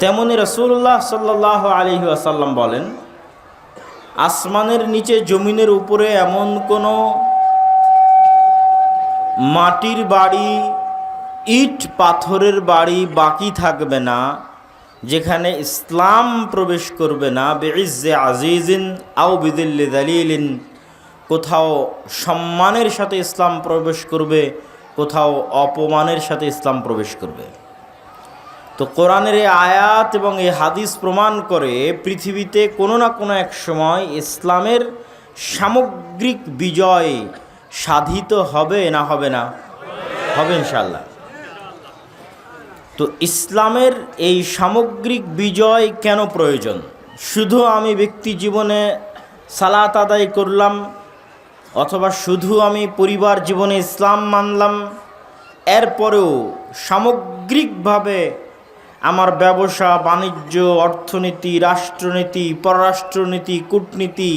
তেমনি রাসূলুল্লাহ সাল্লাল্লাহু আলাইহি ওয়াসাল্লাম বলেন, আসমানের নিচে জমিনের উপরে এমন কোনো মাটির বাড়ি, ইট পাথরের বাড়ি বাকি থাকবে না যেখানে ইসলাম প্রবেশ করবে না। বিইজ্জে আজিজিন আও বিদিল্লি দালিলিন, কোথাও সম্মানের সাথে ইসলাম প্রবেশ করবে, কোথাও অপমানের সাথে ইসলাম প্রবেশ করবে। তো কোরআনের এই আয়াত এবং এই হাদিস প্রমাণ করে পৃথিবীতে কোনো না কোনো এক সময় ইসলামের সামগ্রিক বিজয় সাধিত হবে না হবে না? হবে ইনশাআল্লাহ। তো ইসলামের এই সামগ্রিক বিজয় কেন প্রয়োজন? শুধু আমি ব্যক্তি জীবনে সালাত আদায় করলাম, অথবা শুধু আমি পরিবার জীবনে ইসলাম মানলাম, এরপরেও সামগ্রিকভাবে আমার ব্যবসা বাণিজ্য, অর্থনীতি, রাষ্ট্রনীতি, পররাষ্ট্রনীতি, কূটনীতি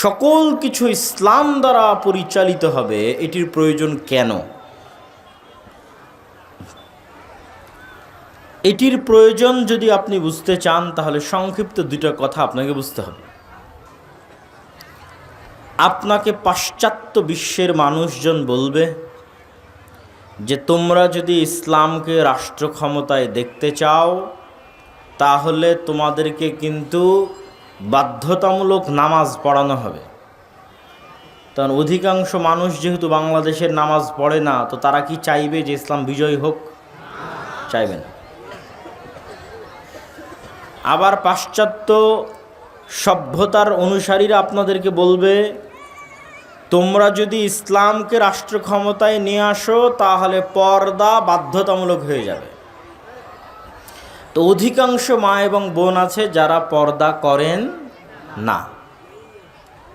সকল কিছু ইসলাম দ্বারা পরিচালিত হবে, এটির প্রয়োজন কেন? এটির প্রয়োজন যদি আপনি বুঝতে চান তাহলে সংক্ষিপ্ত দুটো কথা আপনাকে বুঝতে হবে। আপনাকে পাশ্চাত্য বিশ্বের মানুষজন বলবে যে তোমরা যদি ইসলামকে রাষ্ট্র ক্ষমতায় দেখতে চাও তাহলে তোমাদেরকে কিন্তু বাধ্যতামূলক নামাজ পড়ানো হবে। কারণ অধিকাংশ মানুষ যেহেতু বাংলাদেশের নামাজ পড়ে না, তো তারা কি চাইবে যে ইসলাম বিজয়ী হোক? চাইবে না। আবার পাশ্চাত্য সভ্যতার অনুসারীরা আপনাদেরকে বলবে তোমরা যদি ইসলামকে রাষ্ট্র ক্ষমতায় নিয়ে আসো তাহলে পর্দা বাধ্যতামূলক হয়ে যাবে। তো অধিকাংশ মা এবং বোন আছে যারা পর্দা করেন না,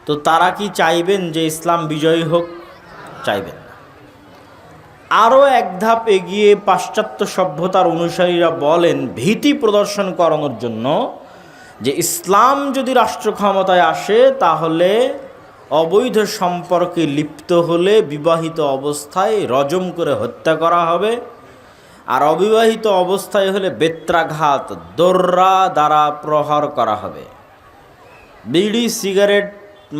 তো তারা কি চাইবেন যে ইসলাম বিজয়ী হোক? চাইবেন না। আরও এক ধাপ এগিয়ে পাশ্চাত্য সভ্যতার অনুসারীরা বলেন ভীতি প্রদর্শন করানোর জন্য যে ইসলাম যদি রাষ্ট্র ক্ষমতায় আসে তাহলে অবৈধ সম্পর্কে লিপ্ত হলে বিবাহিত অবস্থায় রজম করে হত্যা করা হবে, আর অবিবাহিত অবস্থায় হলে বেত্রাঘাত দোররা দ্বারা প্রহার করা হবে। বিড়ি, সিগারেট,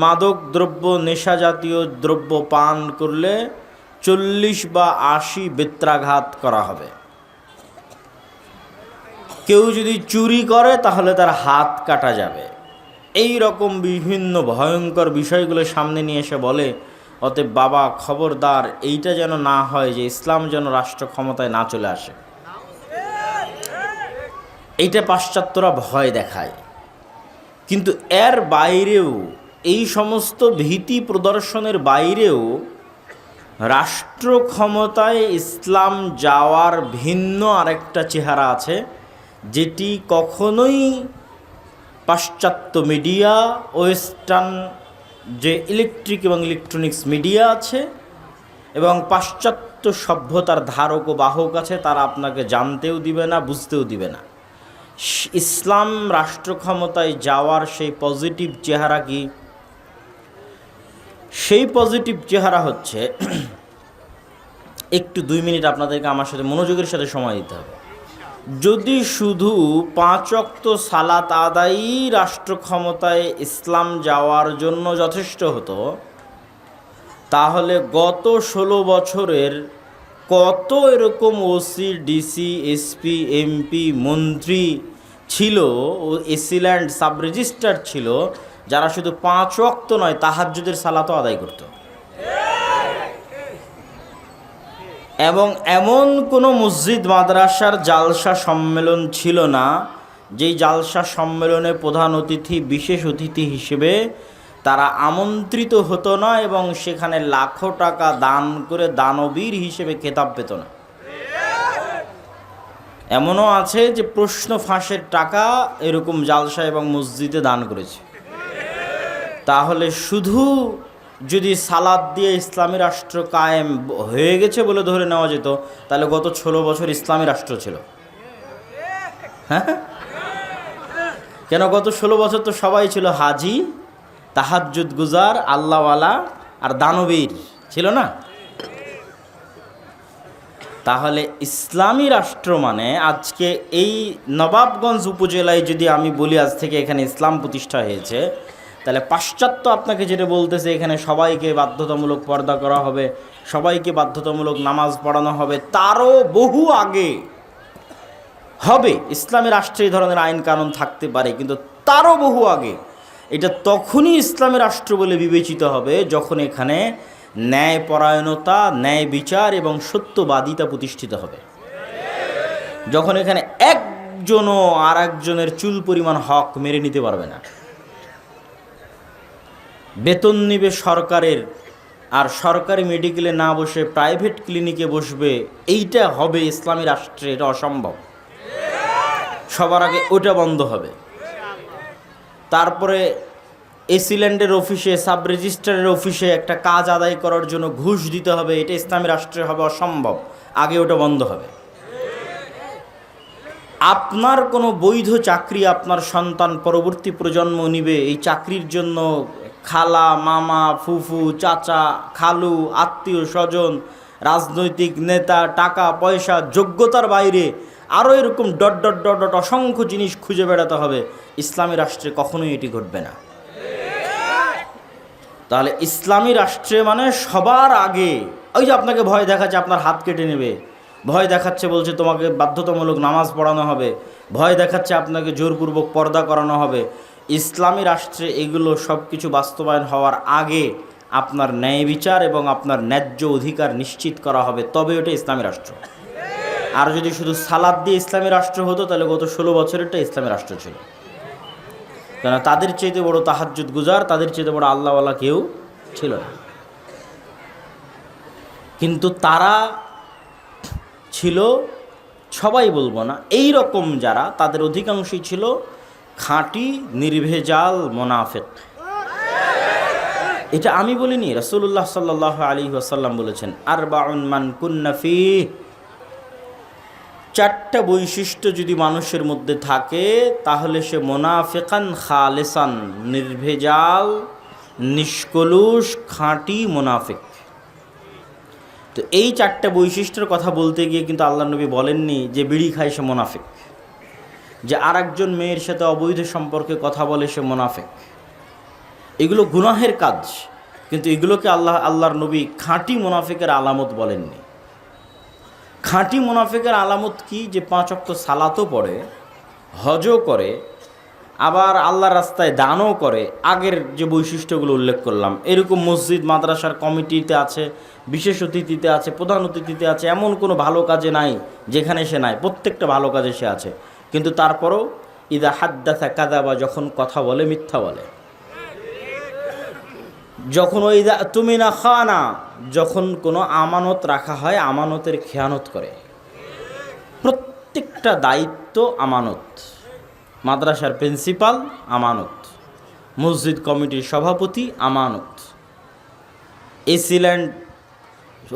মাদক দ্রব্য, নেশা জাতীয় দ্রব্য পান করলে 40 বা 80 বেত্রাঘাত করা হবে। কেউ যদি চুরি করে তাহলে তার হাত কাটা যাবে। এই রকম বিভিন্ন ভয়ঙ্কর বিষয়গুলো সামনে নিয়ে এসে বলে অতএব বাবা খবরদার এইটা যেন না হয় যে ইসলাম যেন রাষ্ট্র ক্ষমতায় না চলে আসে। এইটা পাশ্চাত্যরা ভয় দেখায়। কিন্তু এর বাইরেও, এই সমস্ত ভীতি প্রদর্শনের বাইরেও রাষ্ট্র ক্ষমতায় ইসলাম যাওয়ার ভিন্ন আরেকটা চেহারা আছে, যেটি কখনোই পাশ্চাত্য মিডিয়া, ওয়েস্টার্ন যে ইলেকট্রিক এবং ইলেকট্রনিক্স মিডিয়া আছে এবং পাশ্চাত্য সভ্যতার ধারক ও বাহক আছে, তারা আপনাকে জানতেও দিবে না, বুঝতেও দিবে না। ইসলাম রাষ্ট্র ক্ষমতায় যাওয়ার সেই পজিটিভ চেহারা কি? সেই পজিটিভ চেহারা হচ্ছে, একটু 2 মিনিট আপনাদেরকে আমার সাথে মনোযোগের সাথে সময় দিতে হবে। যদি শুধু 5 ওয়াক্ত সালাত আদায়ই রাষ্ট্র ক্ষমতায় ইসলাম যাওয়ার জন্য যথেষ্ট হতো, তাহলে গত 16 বছরের কত এরকম ওসি, ডিসি, এসপি, এমপি, মন্ত্রী ছিল ও এসিল্যান্ড সাব রেজিস্ট্রার ছিল যারা শুধু 5 ওয়াক্ত নয় তাহাজ্জুদের সালাতও আদায় করত। এবং এমন কোনো মসজিদ মাদ্রাসার জালসা সম্মেলন ছিল না যেই জালসা সম্মেলনে প্রধান অতিথি, বিশেষ অতিথি হিসেবে তারা আমন্ত্রিত হতো না এবং সেখানে লাখো টাকা দান করে দানবীর হিসেবে খেতাব পেত না। এমনও আছে যে প্রশ্ন ফাঁসের টাকা এরকম জালসা এবং মসজিদে দান করেছে। তাহলে শুধু যদি সালাত দিয়ে ইসলামী রাষ্ট্র কায়েম হয়ে গেছে বলে ধরে নেওয়া যেত, তাহলে গত 16 বছর ইসলামী রাষ্ট্র ছিল। হ্যাঁ, কেন গত 16 বছর তো সবাই ছিল হাজি, তাহাজ্জুদ গুজার, আল্লাহওয়ালা আর দানবীর, ছিল না? তাহলে ইসলামী রাষ্ট্র মানে আজকে এই নবাবগঞ্জ উপজেলায় যদি আমি বলি আজ থেকে এখানে ইসলাম প্রতিষ্ঠা হয়েছে, তাহলে পাশ্চাত্য আপনাকে যেটা বলতেছে এখানে সবাইকে বাধ্যতামূলক পর্দা করা হবে, সবাইকে বাধ্যতামূলক নামাজ পড়ানো হবে, তারও বহু আগে হবে ইসলামী রাষ্ট্রে এই ধরনের আইন কানুন থাকতে পারে, কিন্তু তারও বহু আগে এটা তখনই ইসলামী রাষ্ট্র বলে বিবেচিত হবে যখন এখানে ন্যায়পরায়ণতা, ন্যায় বিচার এবং সত্যবাদিতা প্রতিষ্ঠিত হবে, যখন এখানে একজনও আর একজনের চুল পরিমাণ হক মেরে নিতে পারবে না। বেতন নিবে সরকারের, আর সরকারি মেডিকেলে না বসে প্রাইভেট ক্লিনিকে বসবে, এইটা হবে ইসলামী রাষ্ট্রে, এটা অসম্ভব। সবার আগে ওটা বন্ধ হবে। তারপরে এসিল্যান্ডের অফিসে, সাব রেজিস্ট্রারের অফিসে একটা কাজ আদায় করার জন্য ঘুষ দিতে হবে, এটা ইসলামী রাষ্ট্রে হবে অসম্ভব, আগে ওটা বন্ধ হবে। আপনার কোনো বৈধ চাকরি আপনার সন্তান পরবর্তী প্রজন্ম নিবে, এই চাকরির জন্য খালা, মামা, ফুফু, চাচা, খালু, আত্মীয় স্বজন, রাজনৈতিক নেতা, টাকা পয়সা, যোগ্যতার বাইরে আরও এরকম ডট ডট ডট ডট অসংখ্য জিনিস খুঁজে বেড়াতে হবে। ইসলামী রাষ্ট্রে কখনোই এটি ঘটবে না। তাহলে ইসলামী রাষ্ট্রে মানে সবার আগে ওই যে আপনাকে ভয় দেখাচ্ছে আপনার হাত কেটে নেবে, ভয় দেখাচ্ছে বলছে তোমাকে বাধ্যতামূলক নামাজ পড়ানো হবে, ভয় দেখাচ্ছে আপনাকে জোরপূর্বক পর্দা করানো হবে, ইসলামী রাষ্ট্রে এগুলো সব কিছু বাস্তবায়ন হওয়ার আগে আপনার ন্যায় বিচার এবং আপনার ন্যায্য অধিকার নিশ্চিত করা হবে, তবে ওটা ইসলামী রাষ্ট্র। আর যদি শুধু সালাদ দিয়ে ইসলামী রাষ্ট্র হতো তাহলে গত 16 বছরেরটা ইসলামী রাষ্ট্র ছিল। কেন তাদের চাইতে বড় তাহাজ্জুদ গুজার, তাদের চাইতে বড় আল্লাহওয়ালা কেউ ছিল না। কিন্তু তারা ছিল, সবাই বলবো না, এই রকম যারা, তাদের অধিকাংশই ছিল খাঁটি নির্ভেজাল মোনাফেক। এটা আমি বলিনি, রাসূলুল্লাহ সাল্লাল্লাহু আলাইহি ওয়াসাল্লাম বলেছেন, আরবাউন মান কুন্না ফীহি, 4টা বৈশিষ্ট্য যদি মানুষের মধ্যে থাকে তাহলে সে মোনাফিকান খালেসান, নির্ভেজাল, নিষ্কলুষ, খাঁটি মোনাফিক। তো এই 4টা বৈশিষ্ট্যের কথা বলতে গিয়ে কিন্তু আল্লাহ নবী বলেননি যে বিড়ি খায় সে মোনাফিক, যে আরেকজন মেয়ের সাথে অবৈধ সম্পর্কে কথা বলে সে মোনাফিক। এগুলো গুনাহের কাজ, কিন্তু এগুলোকে আল্লাহর নবী খাঁটি মোনাফিকের আলামত বলেননি। খাঁটি মুনাফিকের আলামত কি? যে 5 ওয়াক্ত সালাতও পড়ে, হজও করে, আবার আল্লাহর রাস্তায় দানও করে। আগের যে বৈশিষ্ট্যগুলো উল্লেখ করলাম, এরকম মসজিদ মাদ্রাসার কমিটিতে আছে, বিশেষ অতিথিতে আছে, প্রধান অতিথিতে আছে, এমন কোনো ভালো কাজে নাই যেখানে সে নাই, প্রত্যেকটা ভালো কাজে সে আছে। কিন্তু তারপরও ইদা হাদ্দাসা কাযাবা, যখন কথা বলে মিথ্যা বলে, যখন ওই তুমি না খানা, যখন কোনো আমানত রাখা হয় আমানতের খেয়ানত করে। প্রত্যেকটা দায়িত্ব আমানত, মাদ্রাসার প্রিন্সিপাল আমানত, মসজিদ কমিটির সভাপতি আমানত, AC land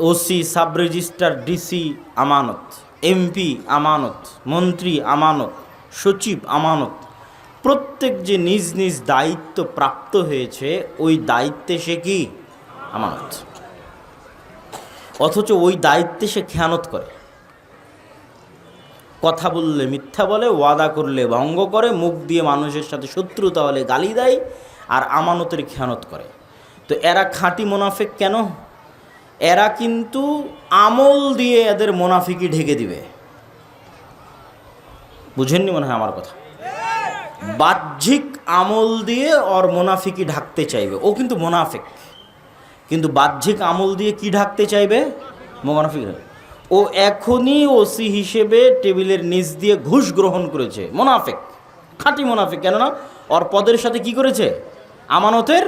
OC, sub registrar, DC আমানত, এমপি আমানত, মন্ত্রী আমানত, সচিব আমানত। প্রত্যেক যে নিজ নিজ দায়িত্ব প্রাপ্ত হয়েছে ওই দায়িত্বে সে কি আমানত, অথচ ওই দায়িত্বে সে খেয়ানত করে। কথা বললে মিথ্যা বলে, ওয়াদা করলে ভঙ্গ করে, মুখ দিয়ে মানুষের সাথে শত্রুতা হলে গালি দেয়, আর আমানতের খেয়ানত করে। তো এরা খাঁটি মুনাফিক কেন? এরা কিন্তু আমল দিয়ে এদের মুনাফিকি ঢেকে দিবে। বুঝেননি মনে হয় আমার কথা? বাহ্যিক আমল দিয়ে ওর মুনাফিকি ঢাকতে চাইবে, ও কিন্তু মুনাফিক, কিন্তু বাহ্যিক আমল দিয়ে কি ঢাকতে চাইবে? মুনাফিক। ও এখনই ওসি হিসেবে টেবিলের নিচ দিয়ে ঘুষ গ্রহণ করেছে, মুনাফিক, খাঁটি মুনাফিক। কেননা ওর পদের সাথে কি করেছে? আমানতের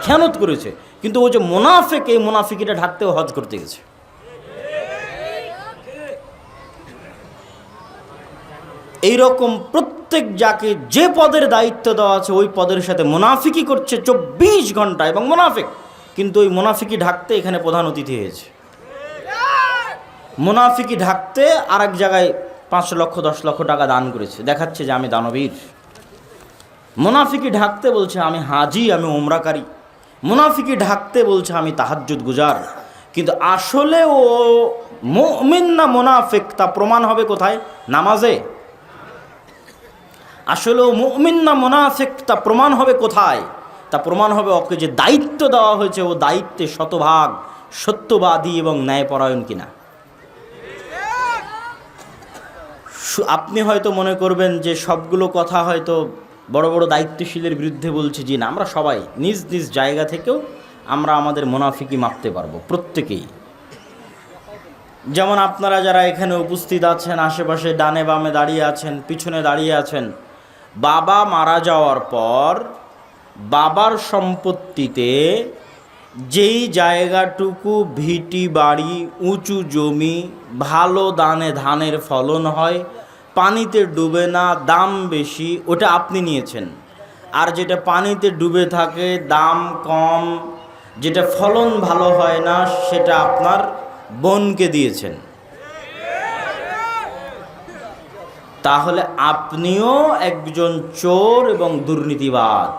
খেয়ানত করেছে। কিন্তু ও যে মুনাফিক, এই মুনাফিকিটা ঢাকতেও হজ করতে গেছে। এইরকম প্রত্যেক যাকে যে পদের দায়িত্ব দেওয়া আছে ওই পদের সাথে মুনাফিকি করছে 24 ঘন্টা, এবং মুনাফিক, কিন্তু ওই মুনাফিকি ঢাকতে এখানে প্রধান অতিথি হয়েছে। মুনাফিকি ঢাকতে আরেক জায়গায় 5 লক্ষ 10 লক্ষ টাকা দান করেছে, দেখাচ্ছে যে আমি দানবীর। মুনাফিকি ঢাকতে বলছে আমি হাজি, আমি উমরাকারী। মুনাফিকি ঢাকতে বলছে আমি তাহাজ্জুদ গুজার। কিন্তু আসলে ও মুমিন না মুনাফিক তা প্রমাণ হবে কোথায়? নামাজে। আসলে ও মুমিন না মুনাফিক তা প্রমাণ হবে কোথায়? তা প্রমাণ হবে ওকে যে দায়িত্ব দেওয়া হয়েছে ও দায়িত্বে শতভাগ সত্যবাদী এবং ন্যায়পরায়ণ কিনা। আপনি হয়তো মনে করবেন যে সবগুলো কথা হয়তো বড় বড় দায়িত্বশীলের বিরুদ্ধে বলছে। জি না, আমরা সবাই নিজ নিজ জায়গা থেকেও আমরা আমাদের মুনাফিকি মাপতে পারবো প্রত্যেকেই। যেমন আপনারা যারা এখানে উপস্থিত আছেন, আশেপাশে ডানে বামে দাঁড়িয়ে আছেন, পিছনে দাঁড়িয়ে আছেন, বাবা মারা যাওয়ার পর বাবার সম্পত্তিতে যেই জায়গাটুকু ভিটি বাড়ি, উঁচু জমি, ভালো দানে ধানের ফলন হয়, পানিতে ডুবে না, দাম বেশি, ওটা আপনি নিয়েছেন। আর যেটা পানিতে ডুবে থাকে, দাম কম, যেটা ফলন ভালো হয় না, সেটা আপনার বোনকে দিয়েছেন। তাহলে আপনিও একজন চোর এবং দুর্নীতিবাজ।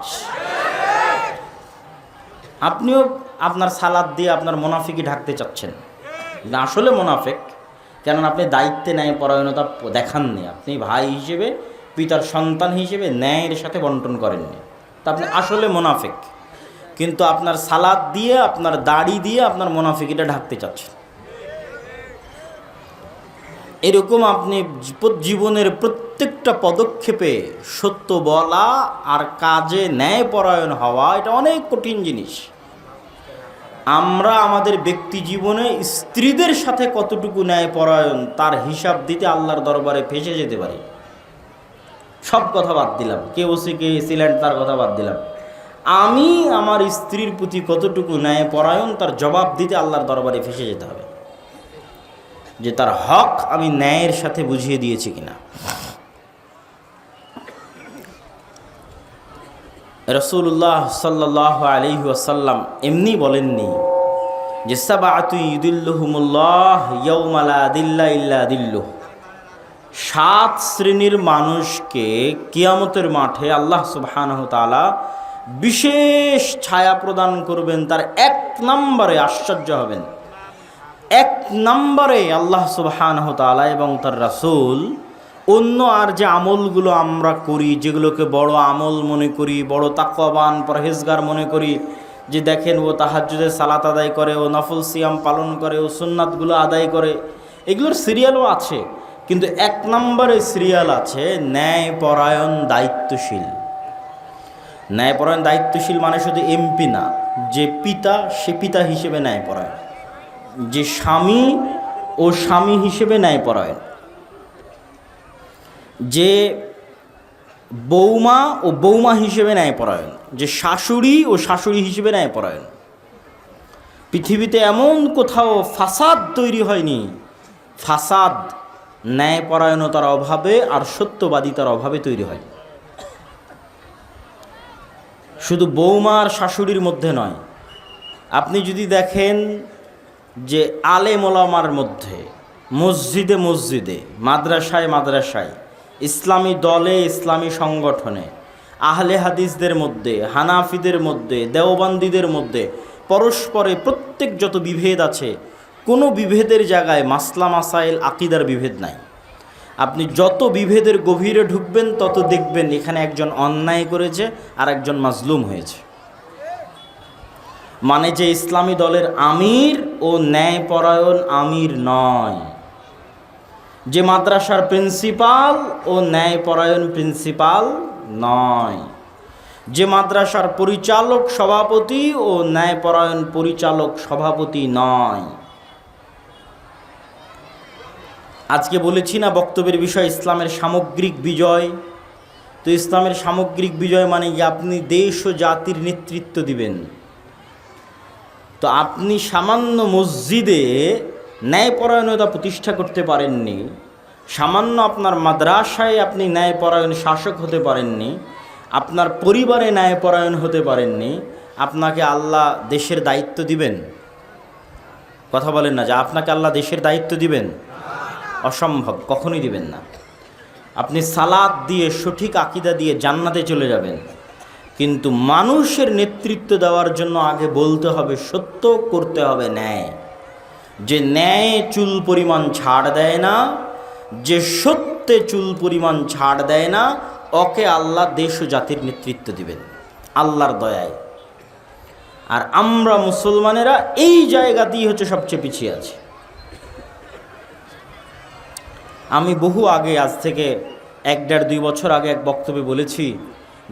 আপনিও আপনার সালাদ দিয়ে আপনার মুনাফিকি ঢাকতে চাচ্ছেন, আসলে মুনাফিক। কেননা আপনি দায়িত্বে ন্যায় পরায়ণতা দেখাননি, আপনি ভাই হিসেবে, পিতার সন্তান হিসেবে ন্যায়ের সাথে বন্টন করেননি, তা আপনি আসলে মুনাফিক। কিন্তু আপনার সালাদ দিয়ে, আপনার দাড়ি দিয়ে আপনার মুনাফিকিটা ঢাকতে চাচ্ছেন। এরকম আপনি জীবনের প্রত্যেকটা পদক্ষেপে সত্য বলা আর কাজে ন্যায়পরায়ণ হওয়া, এটা অনেক কঠিন জিনিস। আমরা আমাদের ব্যক্তি জীবনে স্ত্রীদের সাথে কতটুকু ন্যায়পরায়ণ তার হিসাব দিতে আল্লাহর দরবারে ফেসে যেতে পারি। সব কথা বাদ দিলাম, কে ওসি কে ছিলেন তার কথা বাদ দিলাম, আমি আমার স্ত্রীর প্রতি কতটুকু ন্যায়পরায়ণ তার জবাব দিতে আল্লাহর দরবারে ফেসে যেতে হবে, যে তার হক আমি ন্যায়ের সাথে বুঝিয়ে দিয়েছি কিনা। রাসূলুল্লাহ সাল্লাল্লাহু আলাইহি ওয়াসাল্লাম এমনি বলেননি যে সাবআতু ইউদিল্লুহুমুল্লাহ ইয়াওমা লা দিল্লা ইল্লা দিল্লুহ, 7 শ্রেণীর মানুষকে কিয়ামতের মাঠে আল্লাহ সুবহানাহু ওয়া তাআলা বিশেষ ছায়া প্রদান করবেন। তার 1 নম্বরে আশ্চর্য হবেন, 1 নম্বরে আল্লাহ সুবহানাহু ওয়া তাআলা এবং তার রাসূল অন্য আর যে আমলগুলো আমরা করি, যেগুলোকে বড় আমল মনে করি, বড় তাকওয়াবান পরহেজগার মনে করি, যে দেখেন ও তাহাজ্জুদের সালাত আদায় করে, ও নফল সিয়াম পালন করে, ও সুন্নাতগুলো আদায় করে, এগুলোর সিরিয়ালও আছে। কিন্তু 1 নম্বরে সিরিয়াল আছে ন্যায়পরায়ণ দায়িত্বশীল। ন্যায়পরায়ণ দায়িত্বশীল মানে শুধু এমপি না, যে পিতা সে পিতা হিসেবে ন্যায়পরায়ণ, যে স্বামী ও স্বামী হিসেবে ন্যায়পরায়ণ, যে বৌমা ও বৌমা হিসেবে ন্যায়পরায়ণ, যে শাশুড়ি ও শাশুড়ি হিসেবে ন্যায়পরায়ণ। পৃথিবীতে এমন কোথাও ফাসাদ তৈরি হয়নি, ফাসাদ ন্যায়পরায়ণতার অভাবে আর সত্যবাদিতার অভাবে তৈরি হয়। শুধু বৌমা আর শাশুড়ির মধ্যে নয়, আপনি যদি দেখেন যে আলেম ওলামার মধ্যে, মসজিদে মসজিদে, মাদ্রাসায় মাদ্রাসায়, ইসলামী দলে, ইসলামী সংগঠনে, আহলে হাদিসদের মধ্যে, হানাফিদের মধ্যে, দেওবন্দীদের মধ্যে পরস্পরে প্রত্যেক যত বিভেদ আছে, কোনো বিভেদের জায়গায় মাসলা মাসাইল আকিদার বিভেদ নাই। আপনি যত বিভেদের গভীরে ঢুকবেন তত দেখবেন এখানে একজন অন্যায় করেছে আর একজন মাজলুম হয়েছে। মানে যে ইসলামী দলের আমির ও ন্যায়পরায়ণ আমির নয়, যে মাদ্রাসার প্রিন্সিপাল ও ন্যায়পরায়ণ প্রিন্সিপাল নয়, যে মাদ্রাসার পরিচালক সভাপতি ও ন্যায়পরায়ণ পরিচালক সভাপতি নয়। আজকে বলেছি না বক্তব্যের বিষয় ইসলামের সামগ্রিক বিজয়। তো ইসলামের সামগ্রিক বিজয় মানে কি আপনি দেশ ও জাতির নেতৃত্ব দিবেন। তো আপনি সামান্য মসজিদে ন্যায়পরায়ণতা প্রতিষ্ঠা করতে পারেননি, সামান্য আপনার মাদ্রাসায় আপনি ন্যায়পরায়ণ শাসক হতে পারেননি, আপনার পরিবারে ন্যায়পরায়ণ হতে পারেননি, আপনাকে আল্লাহ দেশের দায়িত্ব দিবেন? কথা বলেন না যে আপনাকে আল্লাহ দেশের দায়িত্ব দিবেন? অসম্ভব, কখনোই দিবেন না। আপনি সালাত দিয়ে, সঠিক আকীদা দিয়ে জান্নাতে চলে যাবেন, কিন্তু মানুষের নেতৃত্ব দেওয়ার জন্য আগে বলতে হবে সত্য, করতে হবে ন্যায়। যে ন্যায় চুল পরিমাণ ছাড় দেয় না, যে সত্যে চুল পরিমাণ ছাড় দেয় না, ওকে আল্লাহ দেশ ও জাতির নেতৃত্ব দিবেন আল্লাহর দয়ায়। আর আমরা মুসলমানেরা এই জায়গাতেই হচ্ছে সবচেয়ে পিছিয়ে আছি। আমি বহু আগে, আজ থেকে 1-1.5-2 বছর আগে এক বক্তব্যে বলেছি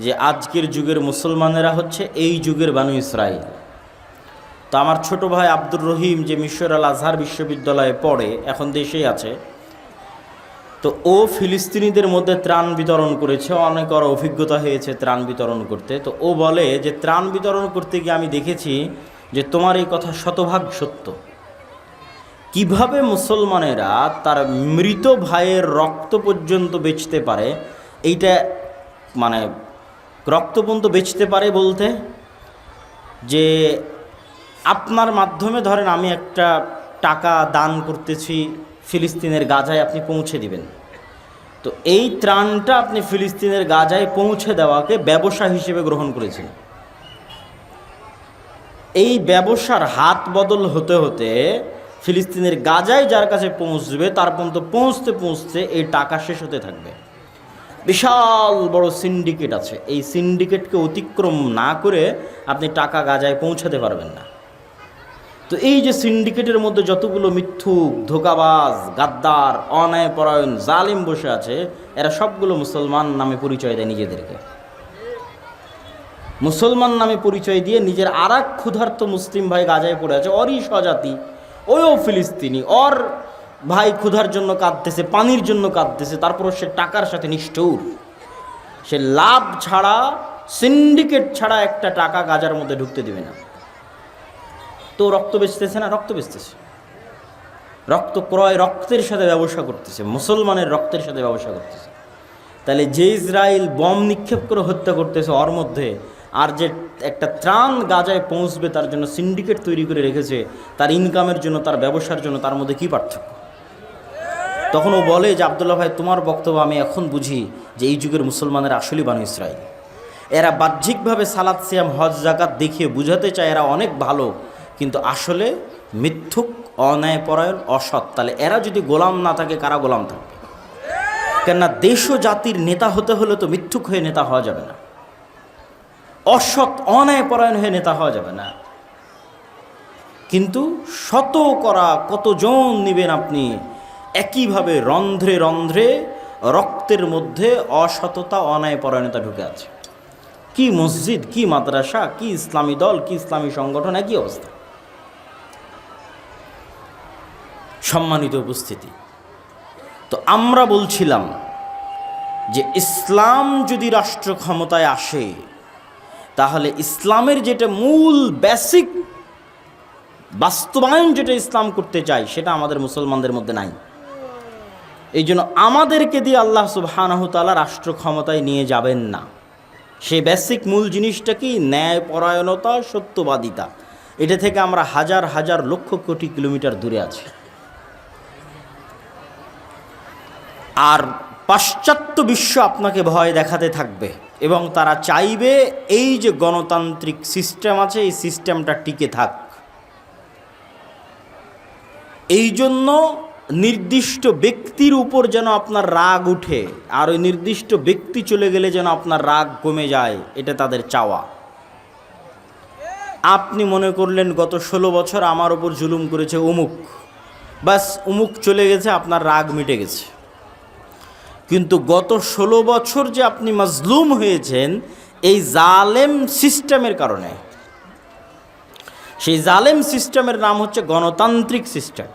যে আজকের যুগের মুসলমানেরা হচ্ছে এই যুগের বানু ইসরাইল। তো আমার ছোট ভাই আব্দুর রহিম, যে মিশর আল আজহার বিশ্ববিদ্যালয়ে পড়ে, এখন দেশেই আছে, তো ও ফিলিস্তিনিদের মধ্যে ত্রাণ বিতরণ করেছে, অনেক ওর অভিজ্ঞতা হয়েছে ত্রাণ বিতরণ করতে। তো ও বলে যে ত্রাণ বিতরণ করতে গিয়ে আমি দেখেছি যে তোমার এই কথা শতভাগ সত্য। কিভাবে মুসলমানেরা তার মৃত ভাইয়ের রক্ত পর্যন্ত বেচতে পারে, এইটা মানে রক্ত পর্যন্ত বেচতে পারে বলতে, যে আপনার মাধ্যমে ধরেন আমি একটা টাকা দান করতেছি ফিলিস্তিনের গাজায়, আপনি পৌঁছে দিবেন। তো এই ত্রাণটা আপনি ফিলিস্তিনের গাজায় পৌঁছে দেওয়াকে ব্যবসা হিসেবে গ্রহণ করেছেন। এই ব্যবসার হাত বদল হতে হতে ফিলিস্তিনের গাজায় যার কাছে পৌঁছবে তার পর্যন্ত পৌঁছতে পৌঁছতে এই টাকা শেষ হতে থাকবে। বিশাল বড় সিন্ডিকেট আছে, এই সিন্ডিকেটকে অতিক্রম না করে আপনি টাকা গাজায় পৌঁছাতে পারবেন না। তো এই যে সিন্ডিকেটের মধ্যে যতগুলো মিথ্যুক, ধোঁকাবাজ, গাদ্দার, অন্যায়পরায়ণ, জালিম বসে আছে, এরা সবগুলো মুসলমান নামে পরিচয় দেয় নিজেদেরকে। মুসলমান নামে পরিচয় দিয়ে নিজের আর এক ক্ষুধার্ত মুসলিম ভাই গাজায় পড়ে আছে, ওরই স্বজাতি, ওইও ফিলিস্তিনি, ওর ভাই ক্ষুধার জন্য কাঁদতেছে, পানির জন্য কাঁদতেছে, তারপর সে টাকার সাথে নিষ্ঠুর, সে লাভ ছাড়া, সিন্ডিকেট ছাড়া একটা টাকা গাজার মধ্যে ঢুকতে দেবে না। তো রক্ত বেচতেছে না, রক্ত বেচতেছে, রক্ত ক্রয়, রক্তের সাথে ব্যবসা করতেছে, মুসলমানের রক্তের সাথে ব্যবসা করতেছে। তাহলে যে ইসরায়েল বম নিক্ষেপ করে হত্যা করতেছে ওর মধ্যে, আর যে একটা ত্রাণ গাজায় পৌঁছবে তার জন্য সিন্ডিকেট তৈরি করে রেখেছে, তার ইনকামের জন্য, তার ব্যবসার জন্য, তার মধ্যে কী পার্থক্য? তখন ও বলে যে আব্দুল্লাহ ভাই, তোমার বক্তব্য আমি এখন বুঝি যে এই যুগের মুসলমানের আসলেই বানু ইসরাইল। এরা বাহ্যিকভাবে সালাত, সিয়াম, হজ, জাকাত দেখিয়ে বুঝাতে চায় এরা অনেক ভালো, কিন্তু আসলে মিথ্যুক, অন্যায়পরায়ণ, অসৎ। তাহলে এরা যদি গোলাম না থাকে, কারা গোলাম থাকবে? কেননা দেশ ও জাতির নেতা হতে হলে তো মিথ্যুক হয়ে নেতা হওয়া যাবে না, অসৎ, অন্যায়পরায়ণ হয়ে নেতা হওয়া যাবে না। কিন্তু শত করা কতজন নেবেন আপনি? একইভাবে রন্ধ্রে রন্ধ্রে রক্তের মধ্যে অসততা, অন্যায়পরায়ণতা ঢুকে আছে। কি মসজিদ, কি মাদ্রাসা, কি ইসলামী দল, কি ইসলামী সংগঠন, একই অবস্থা। সম্মানিত উপস্থিতি, তো আমরা বলছিলাম যে ইসলাম যদি রাষ্ট্র ক্ষমতায় আসে, তাহলে ইসলামের যেটা মূল বেসিক বাস্তবায়ন, যেটা ইসলাম করতে চায়, সেটা আমাদের মুসলমানদের মধ্যে নাই। এই জন্য আমাদেরকে দিয়ে আল্লাহ সুবহানাহু তাআলা রাষ্ট্র ক্ষমতায় নিয়ে যাবেন না। সেই বেসিক মূল জিনিসটা কি? ন্যায়পরায়ণতা, সত্যবাদিতা। এটা থেকে আমরা হাজার হাজার লক্ষ কোটি কিলোমিটার দূরে আছি। আর পাশ্চাত্য বিশ্ব আপনাকে ভয় দেখাতে থাকবে এবং তারা চাইবে এই যে গণতান্ত্রিক সিস্টেম আছে, এই সিস্টেমটা টিকে থাক। এই জন্য নির্দিষ্ট ব্যক্তির উপর যেন আপনার রাগ উঠে, আর ওই নির্দিষ্ট ব্যক্তি চলে গেলে যেন আপনার রাগ কমে যায়, এটা তাদের চাওয়া। আপনি মনে করলেন গত 16 বছর আমার ওপর জুলুম করেছে অমুক, বাস অমুক চলে গেছে, আপনার রাগ মিটে গেছে। কিন্তু গত 16 বছর যে আপনি মাজলুম হয়েছেন এই জালেম সিস্টেমের কারণে। সেই জালেম সিস্টেমের নাম হচ্ছে গণতান্ত্রিক সিস্টেম,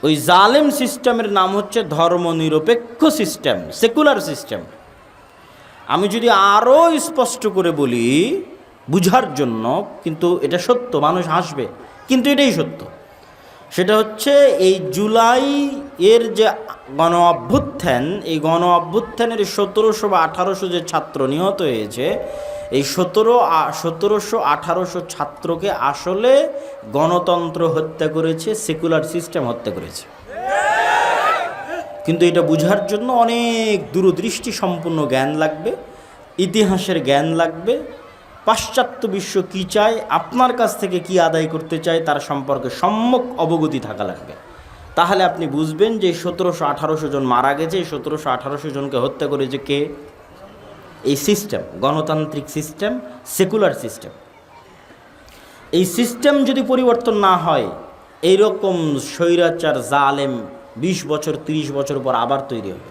ওই জালেম সিস্টেমের নাম হচ্ছে ধর্মনিরপেক্ষ সিস্টেম, সেকুলার সিস্টেম। আমি যদি আরও স্পষ্ট করে বলি বুঝার জন্য, কিন্তু এটা সত্য, মানুষ হাসবে কিন্তু এটাই সত্য, সেটা হচ্ছে এই জুলাই এর যে গণ অভ্যুত্থান, এই গণ অভ্যুত্থানের 1700 বা 1800 যে ছাত্র নিহত হয়েছে, এই 1700-1800 ছাত্রকে আসলে গণতন্ত্র হত্যা করেছে, সেকুলার সিস্টেম হত্যা করেছে। কিন্তু এটা বুঝার জন্য অনেক দূরদৃষ্টি সম্পন্ন জ্ঞান লাগবে, ইতিহাসের জ্ঞান লাগবে, পাশ্চাত্য বিশ্ব কী চায়, আপনার কাছ থেকে কি আদায় করতে চায়, তার সম্পর্কে সম্যক অবগতি থাকা লাগবে। তাহলে আপনি বুঝবেন যে 1700-1800 জন মারা গেছে, 1700-1800 জনকে হত্যা করেছে কে? এই সিস্টেম, গণতান্ত্রিক সিস্টেম, সেকুলার সিস্টেম। এই সিস্টেম যদি পরিবর্তন না হয়, এইরকম স্বৈরাচার জালেম 20 বছর 30 বছর পর আবার তৈরি হবে।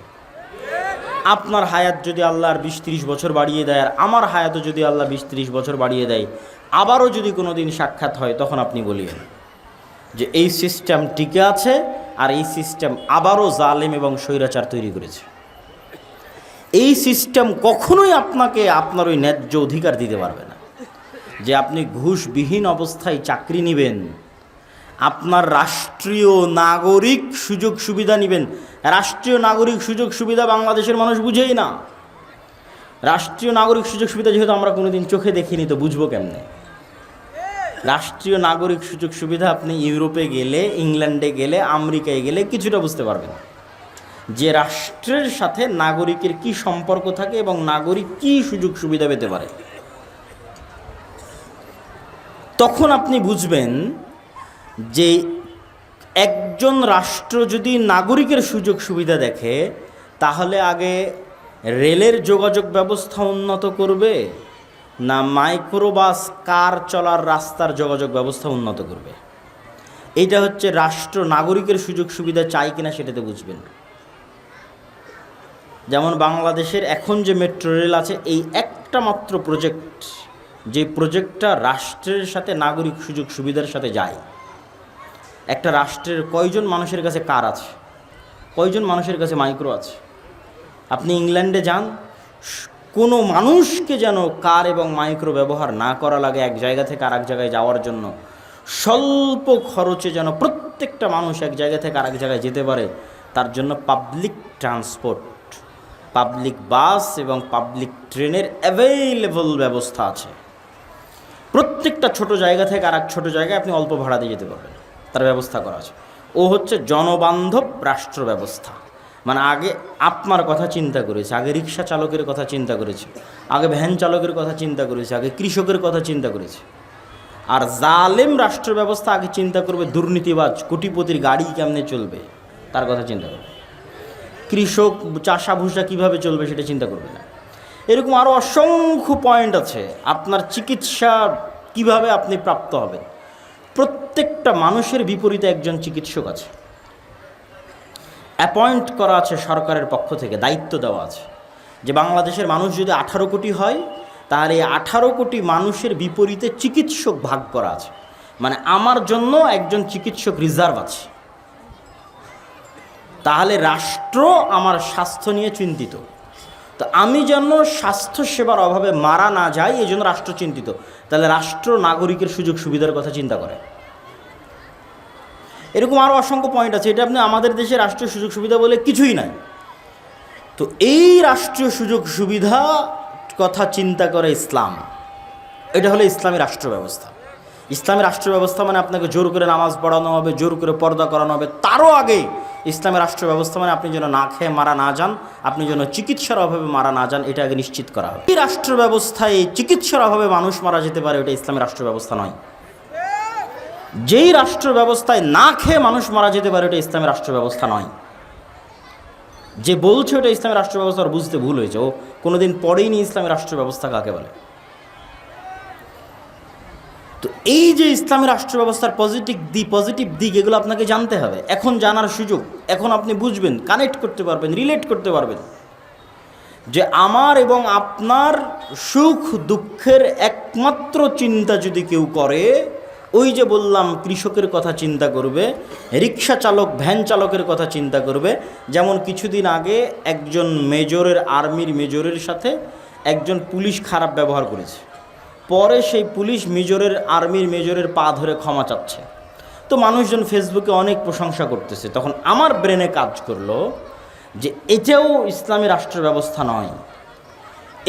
আপনার হায়াত যদি আল্লাহর 20-30 বছর বাড়িয়ে দেয়, আর আমার হায়াতও যদি আল্লাহ 20-30 বছর বাড়িয়ে দেয়, আবারও যদি কোনো দিন সাক্ষাৎ হয়, তখন আপনি বলিয়েন যে এই সিস্টেম টিকে আছে, আর এই সিস্টেম আবারও জালেম এবং স্বৈরাচার তৈরি করেছে। এই সিস্টেম কখনোই আপনাকে আপনার ওই ন্যায্য অধিকার দিতে পারবে না যে আপনি ঘুষবিহীন অবস্থায় চাকরি নেবেন, আপনার রাষ্ট্রীয় নাগরিক সুযোগ সুবিধা নেবেন। রাষ্ট্রীয় নাগরিক সুযোগ সুবিধা বাংলাদেশের মানুষ বুঝেই না। রাষ্ট্রীয় নাগরিক সুযোগ সুবিধা যেহেতু আমরা কোনোদিন চোখে দেখিনি, তো বুঝবো কেমনে? রাষ্ট্রীয় নাগরিক সুযোগ সুবিধা আপনি ইউরোপে গেলে, ইংল্যান্ডে গেলে, আমেরিকায় গেলে কিছুটা বুঝতে পারবেন যে রাষ্ট্রের সাথে নাগরিকের কি সম্পর্ক থাকে এবং নাগরিক কি সুযোগ সুবিধা পেতে পারে। তখন আপনি বুঝবেন যে একজন রাষ্ট্র যদি নাগরিকের সুযোগ সুবিধা দেখে, তাহলে আগে রেলের যোগাযোগ ব্যবস্থা উন্নত করবে, না মাইক্রোবাস কার চলার রাস্তার যোগাযোগ ব্যবস্থা উন্নত করবে। এইটা হচ্ছে রাষ্ট্র নাগরিকের সুযোগ সুবিধা চাই কিনা সেটাতে বুঝবেন। যেমন বাংলাদেশের এখন যে মেট্রো রেল আছে, এই একটা মাত্র প্রজেক্ট, যে প্রজেক্টটা রাষ্ট্রের সাথে নাগরিক সুযোগ সুবিধার সাথে যায়। একটা রাষ্ট্রের কয়জন মানুষের কাছে কার আছে, কয়জন মানুষের কাছে মাইক্রো আছে? আপনি ইংল্যান্ডে যান, কোনো মানুষকে যেন কার এবং মাইক্রো ব্যবহার না করা লাগে এক জায়গা থেকে আরেক জায়গায় যাওয়ার জন্য। স্বল্প খরচে যেন প্রত্যেকটা মানুষ এক জায়গা থেকে আরেক জায়গায় যেতে পারে, তার জন্য পাবলিক ট্রান্সপোর্ট, পাবলিক বাস এবং পাবলিক ট্রেনের অ্যাভেইলেবল ব্যবস্থা আছে। প্রত্যেকটা ছোট জায়গা থেকে আরেক ছোট জায়গায় আপনি অল্প ভাড়া দিয়ে যেতে পারবেন, তার ব্যবস্থা করা আছে। ও হচ্ছে জনবান্ধব রাষ্ট্র ব্যবস্থা। মানে আগে আপনার কথা চিন্তা করেছে, আগে রিক্সা চালকের কথা চিন্তা করেছে, আগে ভ্যান চালকের কথা চিন্তা করেছে, আগে কৃষকের কথা চিন্তা করেছে। আর জালেম রাষ্ট্র ব্যবস্থা আগে চিন্তা করবে দুর্নীতিবাজ কোটিপতির গাড়ি কেমনে চলবে, তার কথা চিন্তা করবে। কৃষক চাষা ভুষা কীভাবে চলবে সেটা চিন্তা করবে না। এরকম আরও অসংখ্য পয়েন্ট আছে। আপনার চিকিৎসা কিভাবে আপনি প্রাপ্ত হবেন, প্রত্যেকটা মানুষের বিপরীতে একজন চিকিৎসক আছে, অ্যাপয়েন্ট করা আছে সরকারের পক্ষ থেকে, দায়িত্ব দেওয়া আছে যে বাংলাদেশের মানুষ যদি 18 কোটি হয়, তাহলে এই 18 কোটি মানুষের বিপরীতে চিকিৎসক ভাগ করা আছে। মানে আমার জন্য একজন চিকিৎসক রিজার্ভ আছে। তাহলে রাষ্ট্র আমার স্বাস্থ্য নিয়ে চিন্তিত। তো আমি যেন স্বাস্থ্য সেবার অভাবে মারা না যাই, এই জন্য রাষ্ট্র চিন্তিত। তাহলে রাষ্ট্র নাগরিকের সুযোগ সুবিধার কথা চিন্তা করে। এরকম আরও অসংখ্য পয়েন্ট আছে। এটা আপনি আমাদের দেশে রাষ্ট্রীয় সুযোগ সুবিধা বলে কিছুই নাই। তো এই রাষ্ট্রীয় সুযোগ সুবিধা কথা চিন্তা করে ইসলাম। এটা হলো ইসলামী রাষ্ট্র ব্যবস্থা। ইসলামী রাষ্ট্র ব্যবস্থা মানে আপনাকে জোর করে নামাজ পড়ানো হবে, জোর করে পর্দা করানো হবে। তারও আগে ইসলামী রাষ্ট্র ব্যবস্থা মানে আপনি যেন না খেয়ে মারা না যান, আপনি যেন চিকিৎসার অভাবে মারা না যান, এটা আগে নিশ্চিত করা হবে। এই রাষ্ট্র ব্যবস্থায় চিকিৎসার অভাবে মানুষ মারা যেতে পারে, ওটা ইসলামী রাষ্ট্র ব্যবস্থা নয়। যেই রাষ্ট্র ব্যবস্থায় না খেয়ে মানুষ মারা যেতে পারে, ওটা ইসলামী রাষ্ট্র ব্যবস্থা নয়। যে বলছে ওটা ইসলামী রাষ্ট্র ব্যবস্থা, আর বুঝতে ভুল হয়েছে। ও কোনোদিন পড়েই নি ইসলামী রাষ্ট্র ব্যবস্থা কাকে বলে। তো এই যে ইসলামী রাষ্ট্র ব্যবস্থার পজিটিভ দিক এগুলো আপনাকে জানতে হবে। এখন জানার সুযোগ, এখন আপনি বুঝবেন, কানেক্ট করতে পারবেন, রিলেট করতে পারবেন যে আমার এবং আপনার সুখ দুঃখের একমাত্র চিন্তা যদি কেউ করে, ওই যে বললাম কৃষকের কথা চিন্তা করবে, রিক্সা চালক ভ্যান চালকের কথা চিন্তা করবে। যেমন কিছুদিন আগে একজন মেজরের, আর্মির মেজরের সাথে একজন পুলিশ খারাপ ব্যবহার করেছে। পরে সেই পুলিশ মেজরের, আর্মির মেজরের পা ধরে ক্ষমা চাচ্ছে। তো মানুষজন ফেসবুকে অনেক প্রশংসা করতেছে। তখন আমার ব্রেনে কাজ করলো যে এটাও ইসলামী রাষ্ট্র ব্যবস্থা নয়।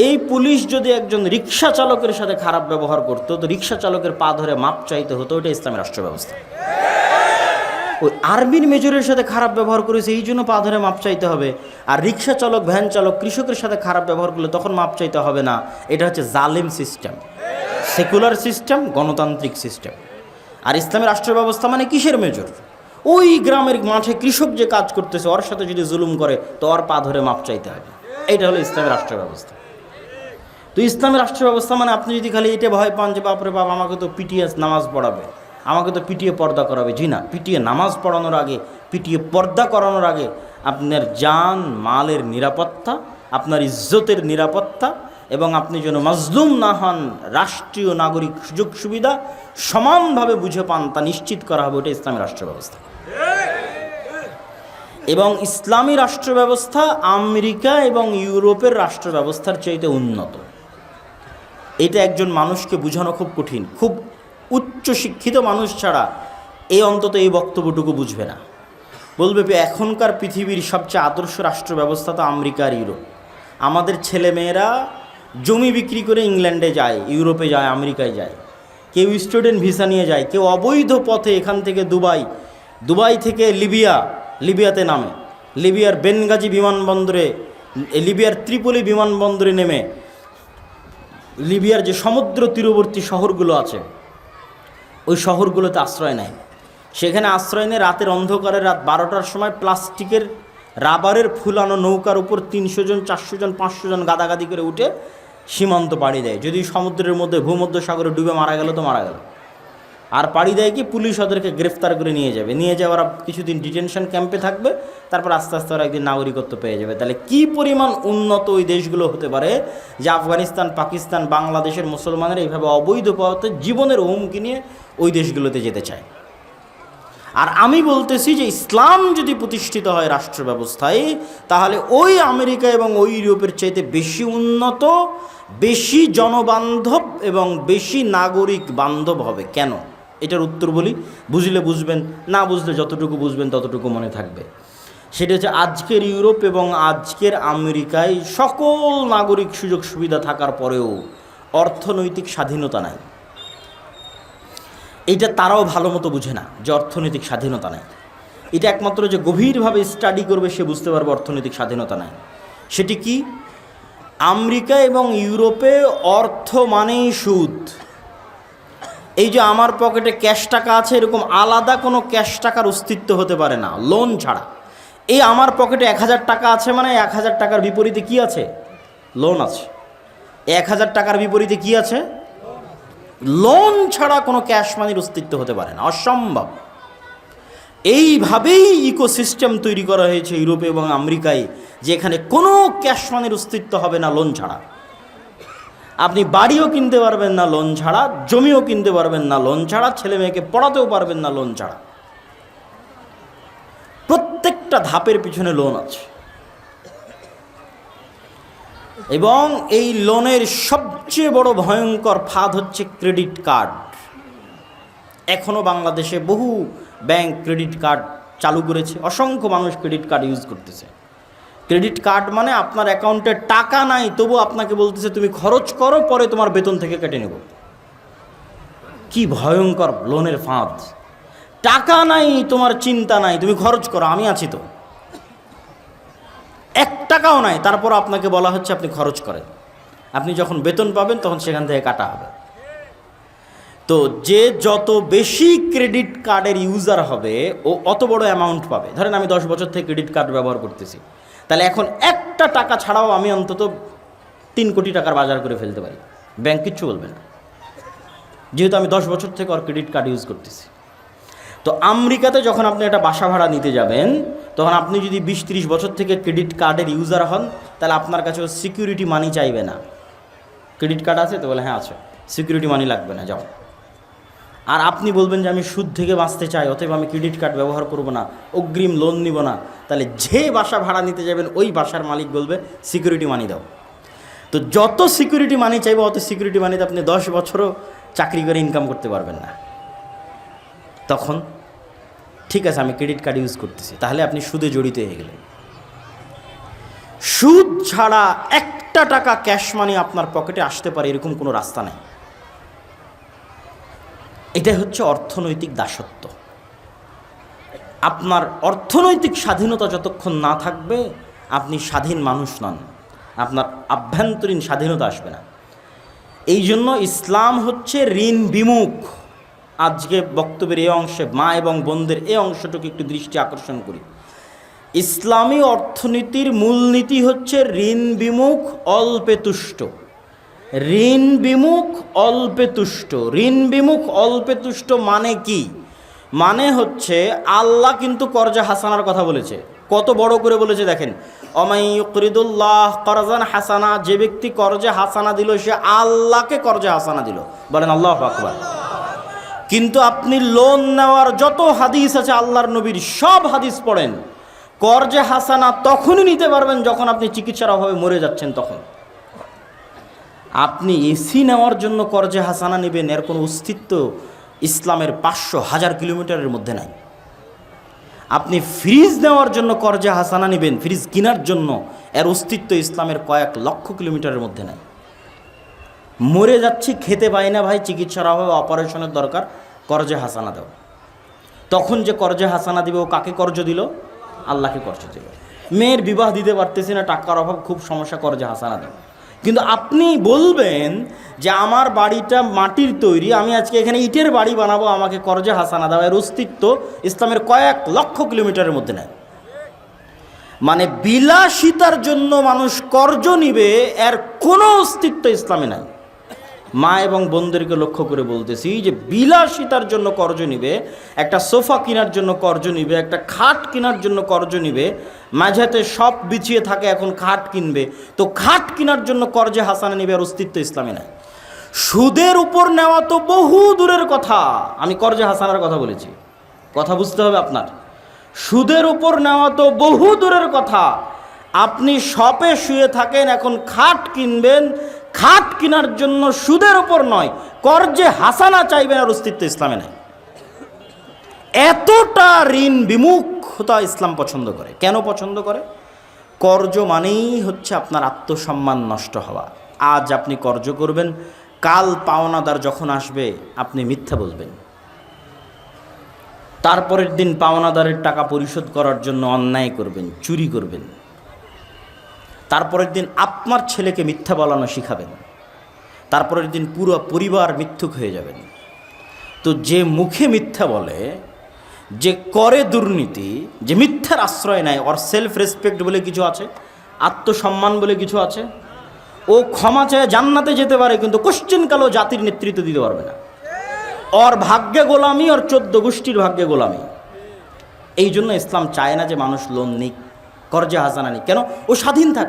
এই পুলিশ যদি একজন রিক্সা চালকের সাথে খারাপ ব্যবহার করতো, তো রিক্সা চালকের পা ধরে মাপ চাইতে হতো, ওটা ইসলামী রাষ্ট্র ব্যবস্থা। ওই আর্মির মেজরের সাথে খারাপ ব্যবহার করেছে, এই জন্য পা ধরে মাপ চাইতে হবে। আর রিক্সা চালক, ভ্যান চালক, কৃষকের সাথে খারাপ ব্যবহার করলে তখন মাপ চাইতে হবে না। এটা হচ্ছে জালিম সিস্টেম। সেকুলার সিস্টেম, গণতান্ত্রিক সিস্টেম। আর ইসলামী রাষ্ট্র ব্যবস্থা মানে কিসের মেজর? ওই গ্রামের মাঠে কৃষক যে কাজ করতেছে ওর সাথে যদি জুলুম করে তো ওর পা ধরে মাপ চাইতে হবে। এইটা হলো ইসলামী রাষ্ট্র ব্যবস্থা। তো ইসলামী রাষ্ট্র ব্যবস্থা মানে আপনি যদি খালি এটা ভয় পান যে বাপরে বাপ আমাকে তো পিটিয়ে নামাজ পড়াবে, আমাকে তো পিটিয়ে পর্দা করাবে, জি না, পিটিয়ে নামাজ পড়ানোর আগে, পিটিয়ে পর্দা করানোর আগে আপনার জান মালের নিরাপত্তা, আপনার ইজ্জতের নিরাপত্তা এবং আপনি যেন মাজলুম না হন, রাষ্ট্রীয় নাগরিক সুযোগ সুবিধা সমানভাবে বুঝে পান তা নিশ্চিত করা হবে। ওটা ইসলামী রাষ্ট্র ব্যবস্থা। এবং ইসলামী রাষ্ট্র ব্যবস্থা আমেরিকা এবং ইউরোপের রাষ্ট্র ব্যবস্থার চাইতে উন্নত। এটা একজন মানুষকে বোঝানো খুব কঠিন। খুব উচ্চ শিক্ষিত মানুষ ছাড়া অন্তত এই বক্তব্যটুকু বুঝবে না। বলবে এখনকার পৃথিবীর সবচেয়ে আদর্শ রাষ্ট্র ব্যবস্থা তো আমেরিকা আর ইউরোপ। আমাদের ছেলেমেয়েরা জমি বিক্রি করে ইংল্যান্ডে যায়, ইউরোপে যায়, আমেরিকায় যায়, কেউ স্টুডেন্ট ভিসা নিয়ে যায়, কেউ অবৈধ পথে এখান থেকে দুবাই থেকে লিবিয়াতে নামে, লিবিয়ার বেনগাজি বিমানবন্দরে, লিবিয়ার ত্রিপলি বিমানবন্দরে নেমে লিবিয়ার যে সমুদ্র তীরবর্তী শহরগুলো আছে ওই শহরগুলোতে আশ্রয় নেয়। সেখানে আশ্রয় নিয়ে রাতের অন্ধকারে রাত 12টার সময় প্লাস্টিকের রাবারের ফুলানো নৌকার উপর 300 জন, 400 জন, 500 জন গাদাগাদি করে উঠে সীমান্ত পাড়ি দেয়। যদি সমুদ্রের মধ্যে ভূমধ্যসাগরে ডুবে মারা গেল তো মারা গেল। আর পাড়ি দেয় কি, পুলিশ ওদেরকে গ্রেফতার করে নিয়ে যাবে, নিয়ে যাওয়া ওরা কিছুদিন ডিটেনশন ক্যাম্পে থাকবে, তারপর আস্তে আস্তে ওরা একদিন নাগরিকত্ব পেয়ে যাবে। তাহলে কি পরিমাণ উন্নত ওই দেশগুলো হতে পারে যে আফগানিস্তান, পাকিস্তান, বাংলাদেশের মুসলমানেরা এইভাবে অবৈধ পথে জীবনের হুমকি নিয়ে ওই দেশগুলোতে যেতে চায়। আর আমি বলতেছি যে ইসলাম যদি প্রতিষ্ঠিত হয় রাষ্ট্র ব্যবস্থায়, তাহলে ওই আমেরিকা এবং ওই ইউরোপের চাইতে বেশি উন্নত, বেশি জনবান্ধব এবং বেশি নাগরিক বান্ধব হবে। কেন? এটার উত্তর বলি, বুঝলে বুঝবেন, না বুঝলে যতটুকু বুঝবেন ততটুকু মনে থাকবে। সেটা হচ্ছে আজকের ইউরোপ এবং আজকের আমেরিকায় সকল নাগরিক সুযোগ সুবিধা থাকার পরেও অর্থনৈতিক স্বাধীনতা নাই। এইটা তারাও ভালো মতো বুঝে না যে অর্থনৈতিক স্বাধীনতা নাই। এটা একমাত্র যে গভীরভাবে স্টাডি করবে সে বুঝতে পারবে অর্থনৈতিক স্বাধীনতা নাই। সেটি কি? আমেরিকা এবং ইউরোপে অর্থ মানেই সুদ। এই যে আমার পকেটে ক্যাশ টাকা আছে, এরকম আলাদা কোনো ক্যাশ টাকার অস্তিত্ব হতে পারে না লোন ছাড়া। এই আমার পকেটে 1000 টাকা আছে মানে 1000 টাকার বিপরীতে কি আছে? লোন আছে। 1000 টাকার বিপরীতে কি আছে? লোন ছাড়া কোনো ক্যাশ মানির অস্তিত্ব হতে পারে না, অসম্ভব। এইভাবেই ইকোসিস্টেম তৈরি করা হয়েছে ইউরোপে এবং আমেরিকায়, যে এখানে কোনো ক্যাশ মানির অস্তিত্ব হবে না লোন ছাড়া। আপনি বাড়িও কিনতে পারবেন না লোন ছাড়া, জমিও কিনতে পারবেন না লোন ছাড়া, ছেলে মেয়েকে পড়াতেও পারবেন না লোন ছাড়া। প্রত্যেকটা ধাপের পিছনে লোন আছে। এবং এই লোনের সবচেয়ে বড় ভয়ঙ্কর ফাঁদ হচ্ছে ক্রেডিট কার্ড। এখনও বাংলাদেশে বহু ব্যাংক ক্রেডিট কার্ড চালু করেছে, অসংখ্য মানুষ ক্রেডিট কার্ড ইউজ করতেছে। ক্রেডিট কার্ড মানে আপনার অ্যাকাউন্টে টাকা নাই, তবু আপনাকে বলতেছে তুমি খরচ করো, পরে তোমার বেতন থেকে কেটে নেব। কি ভয়ঙ্কর লোনের ফাঁদ! টাকা নাই, তোমার চিন্তা নাই, তুমি খরচ করো, আমি আছি তো। 1 টাকাও নাই, তারপর আপনাকে বলা হচ্ছে আপনি খরচ করেন, আপনি যখন বেতন পাবেন তখন সেখান থেকে কাটা হবে। তো যে যত বেশি ক্রেডিট কার্ডের ইউজার হবে ও অত বড় অ্যামাউন্ট পাবে। ধরেন আমি 10 বছর থেকে ক্রেডিট কার্ড ব্যবহার করতেছি, তাহলে এখন 1টা টাকা ছাড়াও আমি অন্তত 3 কোটি টাকার বাজার করে ফেলতে পারি, ব্যাংক কিচ্ছু বলবে না, যেহেতু আমি 10 বছর থেকে আর ক্রেডিট কার্ড ইউজ করতেছি। তো আমেরিকাতে যখন আপনি একটা বাসা ভাড়া নিতে যাবেন, তখন আপনি যদি 20-30 বছর থেকে ক্রেডিট কার্ডের ইউজার হন, তাহলে আপনার কাছে সিকিউরিটি মানি চাইবে না। ক্রেডিট কার্ড আছে তো? বলে হ্যাঁ আছে, সিকিউরিটি মানি লাগবে না, যাও। আর আপনি বলবেন যে আমি সুদ থেকে বাঁচতে চাই, অতএব আমি ক্রেডিট কার্ড ব্যবহার করব না, অগ্রিম লোন নিব না, তাহলে যে বাসা ভাড়া নিতে যাবেন ওই বাসার মালিক বলবে সিকিউরিটি মানি দাও। তো যত সিকিউরিটি মানি চাইবে অত সিকিউরিটি মানিতে আপনি 10 বছরও চাকরি করে ইনকাম করতে পারবেন না। তখন ঠিক আছে আমি ক্রেডিট কার্ড ইউজ করতেছি, তাহলে আপনি সুদে জড়িত হয়ে গেলেন। সুদ ছাড়া 1টা টাকা ক্যাশ মানি আপনার পকেটে আসতে পারে এরকম কোনো রাস্তা নেই। এটাই হচ্ছে অর্থনৈতিক দাসত্ব। আপনার অর্থনৈতিক স্বাধীনতা যতক্ষণ না থাকবে আপনি স্বাধীন মানুষ নন, আপনার আভ্যন্তরীণ স্বাধীনতা আসবে না। এই জন্য ইসলাম হচ্ছে ঋণ বিমুখ। আজকে বক্তব্যের এই অংশে মা এবং বোনদের এই অংশটুকু একটু দৃষ্টি আকর্ষণ করি। ইসলামী অর্থনীতির মূলনীতি হচ্ছে ঋণ বিমুখ, অল্পে তুষ্ট। ঋণ বিমুখ, অল্পে তুষ্ট। ঋণ বিমুখ, অল্পে তুষ্ট মানে কি? মানে হচ্ছে আল্লাহ কিন্তু কর্জা হাসানার কথা বলেছে। কত বড় করে বলেছে দেখেন, অমাইয়ুকরিদুল্লাহ করজান হাসানা, যে ব্যক্তি কর্জা হাসানা দিল সে আল্লাহকে কর্জা হাসানা দিল। বলেন আল্লাহু আকবার। কিন্তু আপনি লোন নেওয়ার যত হাদিস আছে আল্লাহর নবীর, সব হাদিস পড়েন, কর্জা হাসানা তখনই নিতে পারবেন যখন আপনি চিকিৎসার অভাবে মরে যাচ্ছেন। তখন আপনি এসি নেওয়ার জন্য কর্জা হাসানা নেবেন, এর কোনো অস্তিত্ব ইসলামের 500,000 কিলোমিটারের মধ্যে নাই। আপনি ফ্রিজ নেওয়ার জন্য কর্জা হাসানা নেবেন, ফ্রিজ কেনার জন্য, এর অস্তিত্ব ইসলামের কয়েক লক্ষ কিলোমিটারের মধ্যে নাই। মরে যাচ্ছি, খেতে পাই না ভাই, চিকিৎসার অভাবে অপারেশনের দরকার, কর্জা হাসানা দাও। তখন যে কর্জা হাসানা দিবে ও কাকে কর্জ দিল? আল্লাহকে কর্জ দিল। মেয়ের বিবাহ দিতে পারতেছি না, টাকার অভাব, খুব সমস্যা, কর্জা হাসানা দাও। কিন্তু আপনি বলবেন যে আমার বাড়িটা মাটির তৈরি, আমি আজকে এখানে ইটের বাড়ি বানাবো, আমাকে কর্জা হাসানা দাও, এর অস্তিত্ব ইসলামের কয়েক লক্ষ কিলোমিটারের মধ্যে নেয়। মানে বিলাসিতার জন্য মানুষ কর্জ নিবে, এর কোনো অস্তিত্ব ইসলামে নাই। মা এবং বোনদেরকে লক্ষ্য করে বলতেছি যে বিলাসিতার জন্য কর্জ নিবে, একটা সোফা কেনার জন্য কর্জ নিবে, একটা খাট কেনার জন্য কর্জ নিবে, মাঝাতে সব বিছিয়ে থাকে এখন খাট কিনবে, তো খাট কেনার জন্য কর্জে হাসানা নিবে, আর অস্তিত্ব ইসলামে নাই। সুদের উপর নেওয়া তো বহু দূরের কথা, আমি কর্জে হাসানার কথা বলেছি, কথা বুঝতে হবে আপনার। সুদের উপর নেওয়া তো বহু দূরের কথা, আপনি শপে শুয়ে থাকেন, এখন খাট কিনবেন, খাট কেনার জন্য সুদের উপর নয়, কর্জে হাসানা চাইবেন, আর অস্তিত্ব ইসলামে নাই। এতটা ঋণ বিমুখতা ইসলাম পছন্দ করে। কেন পছন্দ করে? কর্জ মানেই হচ্ছে আপনার আত্মসম্মান নষ্ট হওয়া। আজ আপনি কর্জ করবেন, কাল পাওনাদার যখন আসবে আপনি মিথ্যা বলবেন, তারপরের দিন পাওনাদারের টাকা পরিশোধ করার জন্য অন্যায় করবেন, চুরি করবেন, তারপরের দিন আপনার ছেলেকে মিথ্যা বলানো শিখাবেন, তারপরের দিন পুরো পরিবার মিথ্যুক হয়ে যাবেন। তো যে মুখে মিথ্যা বলে, যে করে দুর্নীতি, যে মিথ্যার আশ্রয় নেয়, ওর সেলফ রেসপেক্ট বলে কিছু আছে, আত্মসম্মান বলে কিছু আছে, ও ক্ষমা চায় জান্নাতে যেতে পারে, কিন্তু কোশ্চেনকালেও জাতির নেতৃত্ব দিতে পারবে না। ওর ভাগ্যে গোলামি, ওর 14 গোষ্ঠীর ভাগ্যে গোলামি। এই জন্য ইসলাম চায় না যে মানুষ লোন নিক, কর্জে হাসানা নিক। কেন? ও স্বাধীন থাক,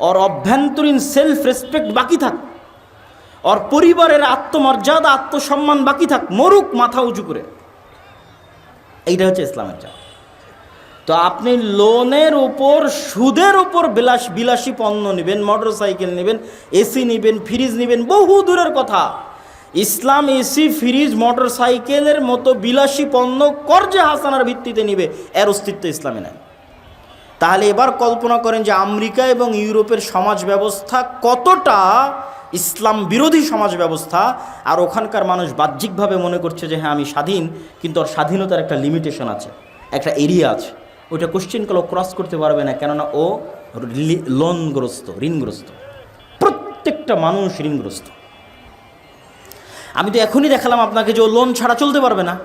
ওর অভ্যন্তরীণ সেলফ রেসপেক্ট বাকি থাক, ওর পরিবারের আত্মমর্যাদা, আত্মসম্মান বাকি থাক, মরুক মাথা উঁচু করে। এইটা হচ্ছে ইসলামের চাওয়া। তো আপনি লোনের উপর, সুদের উপর বিলাসী পণ্য নেবেন, মোটর সাইকেল নেবেন, এসি নেবেন, ফ্রিজ নেবেন, বহু দূরের কথা। ইসলাম এসি, ফ্রিজ, মোটর সাইকেলের মতো বিলাসী পণ্য কর্জে হাসানার ভিত্তিতে নিবে, এর অস্তিত্ব ইসলামে নাই। তাহলে এবার কল্পনা করেন যে আমেরিকা এবং ইউরোপের সমাজ ব্যবস্থা কতটা ইসলাম বিরোধী সমাজ ব্যবস্থা, আর ওখানকার মানুষ বাহ্যিকভাবে মনে করছে যে হ্যাঁ আমি স্বাধীন, কিন্তু ওর স্বাধীনতার একটা লিমিটেশন আছে, একটা এরিয়া আছে, ওইটা কোশ্চেনকালেও ক্রস করতে পারবে না। কেননা ও লোনগ্রস্ত, ঋণগ্রস্ত। প্রত্যেকটা মানুষ ঋণগ্রস্ত। আমি তো এখনই দেখালাম আপনাকে যে ও লোন ছাড়া চলতে পারবে না,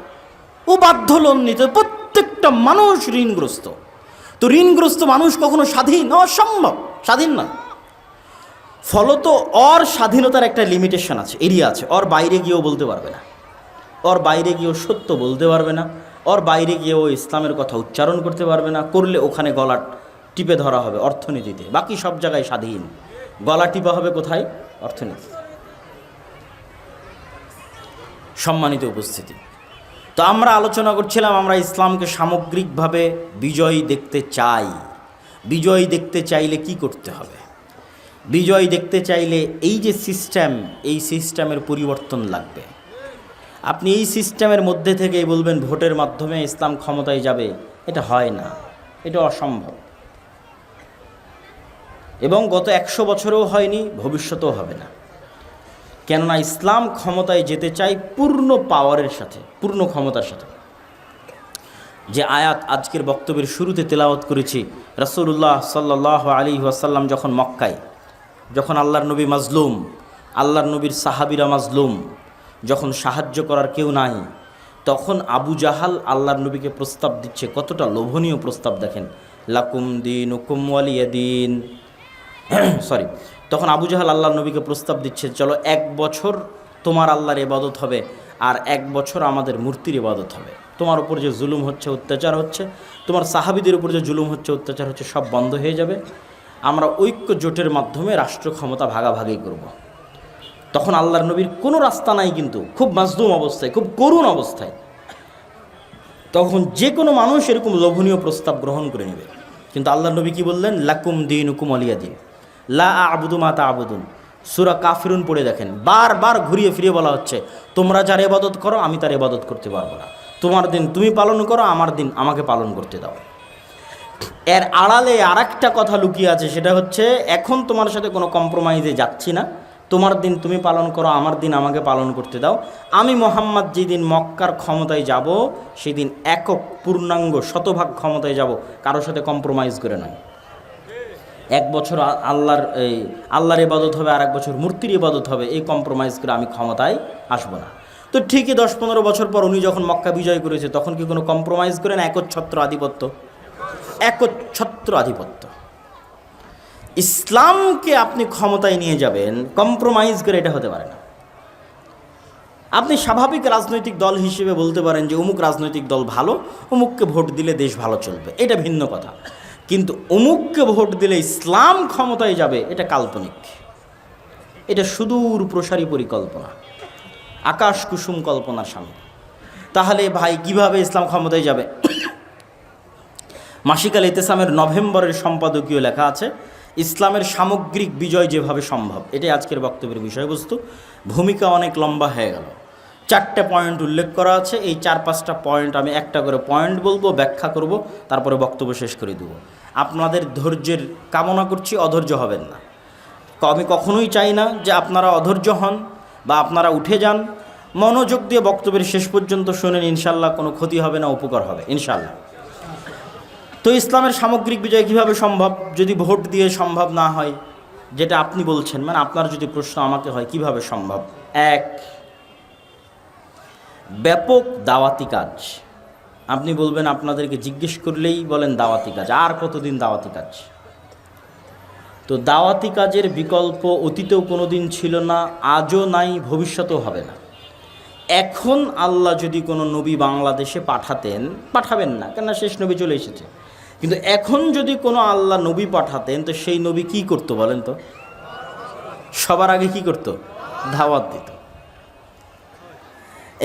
ও বাধ্য লোন নিতে। প্রত্যেকটা মানুষ ঋণগ্রস্ত। তো ঋণগ্রস্ত মানুষ কখনো স্বাধীন? অসম্ভব, স্বাধীন না। ফলত ওর স্বাধীনতার একটা লিমিটেশন আছে, এরিয়া আছে। ওর বাইরে গিয়েও বলতে পারবে না, ওর বাইরে গিয়েও সত্য বলতে পারবে না, ওর বাইরে গিয়েও ইসলামের কথা উচ্চারণ করতে পারবে না। করলে ওখানে গলা টিপে ধরা হবে অর্থনীতিতে। বাকি সব জায়গায় স্বাধীন, গলা টিপা হবে কোথায়? অর্থনীতি। সম্মানিত উপস্থিতি, তো আমরা আলোচনা করছিলাম, আমরা ইসলামকে সামগ্রিকভাবে বিজয়ী দেখতে চাই। বিজয়ী দেখতে চাইলে কি করতে হবে? বিজয় দেখতে চাইলে এই যে সিস্টেম, এই সিস্টেমের পরিবর্তন লাগবে। আপনি এই সিস্টেমের মধ্যে থেকেই বলবেন ভোটের মাধ্যমে ইসলাম ক্ষমতায় যাবে, এটা হয় না, এটা অসম্ভব। এবং গত 100 বছরেও হয়নি, ভবিষ্যতেও হবে না। কেননা ইসলাম ক্ষমতায় যেতে চাই পূর্ণ পাওয়ারের সাথে, পূর্ণ ক্ষমতার সাথে। যে আয়াত আজকের বক্তব্যের শুরুতে তেলাওয়াত করেছি, রাসূলুল্লাহ সাল্লাল্লাহু আলাইহি ওয়াসাল্লাম যখন মক্কায়, যখন আল্লাহর নবী মাজলুম, আল্লাহর নবীর সাহাবীরা মাজলুম, যখন সাহায্য করার কেউ নাই, তখন আবু জাহাল আল্লাহর নবীকে প্রস্তাব দিচ্ছে। কতটা লোভনীয় প্রস্তাব দেখেন, লাকুম দীনুকুম ওয়ালিয়া দীন। সরি, তখন আবু জাহাল আল্লাহর নবীকে প্রস্তাব দিচ্ছে, চলো 1 বছর তোমার আল্লাহর ইবাদত হবে আর 1 বছর আমাদের মূর্তির ইবাদত হবে। তোমার উপর যে জুলুম হচ্ছে, অত্যাচার হচ্ছে, তোমার সাহাবীদের উপর যে জুলুম হচ্ছে, অত্যাচার হচ্ছে, সব বন্ধ হয়ে যাবে। আমরা ঐক্য জোটের মাধ্যমে রাষ্ট্র ক্ষমতা ভাগাভাগি করব। তখন আল্লাহর নবীর কোনো রাস্তা নাই, কিন্তু খুব মাজলুম অবস্থায়, খুব করুণ অবস্থায়। তখন যে কোনো মানুষ এরকম লোভনীয় প্রস্তাব গ্রহণ করে নেবে। কিন্তু আল্লাহর নবী কি বললেন, লাকুম দীনুকুম ওয়ালিয়া দীন, লা আ'বুদু মা তা'বুদুন। সূরা কাফিরুন পড়ে দেখেন, বারবার ঘুরিয়ে ফিরিয়ে বলা হচ্ছে, তোমরা যার ইবাদত করো আমি তার ইবাদত করতে পারবো না। তোমার দিন তুমি পালন করো, আমার দিন আমাকে পালন করতে দাও। এর আড়ালে আরেকটা কথা লুকিয়ে আছে, সেটা হচ্ছে এখন তোমার সাথে কোনো কম্প্রোমাইজে যাচ্ছি না। তোমার দিন তুমি পালন করো, আমার দিন আমাকে পালন করতে দাও। আমি মুহাম্মদ যেদিন মক্কার ক্ষমতায় যাব, সেই দিন একক পূর্ণাঙ্গ শতভাগ ক্ষমতায় যাব, কারোর সাথে কম্প্রোমাইজ করে নয়। 1 বছর আল্লাহর ইবাদত হবে আর 1 বছর মূর্তির ইবাদত হবে, এই কম্প্রোমাইজ করে আমি ক্ষমতায় আসবো না। তো ঠিকই 10-15 বছর পর উনি যখন মক্কা বিজয় করেছে, তখন কি কোনো কম্প্রোমাইজ করেন? একচ্ছত্র আধিপত্য, একচ্ছত্র আধিপত্য। ইসলামকে আপনি ক্ষমতায় নিয়ে যাবেন কম্প্রোমাইজ করে, এটা হতে পারে না। আপনি স্বাভাবিক রাজনৈতিক দল হিসেবে বলতে পারেন যে অমুক রাজনৈতিক দল ভালো, অমুককে ভোট দিলে দেশ ভালো চলবে, এটা ভিন্ন কথা। কিন্তু অমুককে ভোট দিলে ইসলাম ক্ষমতায় যাবে, এটা কাল্পনিক, এটা সুদূর প্রসারী পরিকল্পনা, আকাশ কুসুম কল্পনার সামনে। তাহলে ভাই কিভাবে ইসলাম ক্ষমতায় যাবে? মাসিক আল ইতিসামের নভেম্বরের সম্পাদকীয় লেখা আছে, ইসলামের সামগ্রিক বিজয় যেভাবে সম্ভব। এটাই আজকের বক্তব্যের বিষয়বস্তু। ভূমিকা অনেক লম্বা হয়ে গেল, 4টে পয়েন্ট উল্লেখ করা আছে। এই 4-5টা পয়েন্ট আমি একটা করে পয়েন্ট বলবো, ব্যাখ্যা করব, তারপরে বক্তব্য শেষ করে দেবো। আপনাদের ধৈর্যের কামনা করছি, অধৈর্য হবেন না। আমি কখনোই চাই না যে আপনারা অধৈর্য হন বা আপনারা উঠে যান। মনোযোগ দিয়ে বক্তব্যের শেষ পর্যন্ত শুনেন, ইনশাল্লাহ কোনো ক্ষতি হবে না, উপকার হবে ইনশাল্লাহ। তো ইসলামের সামগ্রিক বিজয় কিভাবে সম্ভব যদি ভোট দিয়ে সম্ভব না হয়, যেটা আপনি বলছেন, মানে আপনার যদি প্রশ্ন আমাকে হয় কিভাবে সম্ভব? 1, ব্যাপক দাওয়াতি কাজ। আপনি বলবেন, আপনাদেরকে জিজ্ঞেস করলেই বলেন দাওয়াতি কাজ, আর কতদিন দাওয়াতি কাজ? তো দাওয়াতি কাজের বিকল্প অতীতেও কোনো দিন ছিল না, আজও নাই, ভবিষ্যতেও হবে না। এখন আল্লাহ যদি কোনো নবী বাংলাদেশে পাঠাবেন না, কেননা শেষ নবী চলে এসেছে, কিন্তু এখন যদি কোনো আল্লাহ নবী পাঠাতেন, তো সেই নবী কি করতো বলেন তো? সবার আগে কি করত? দাওয়াত দিত।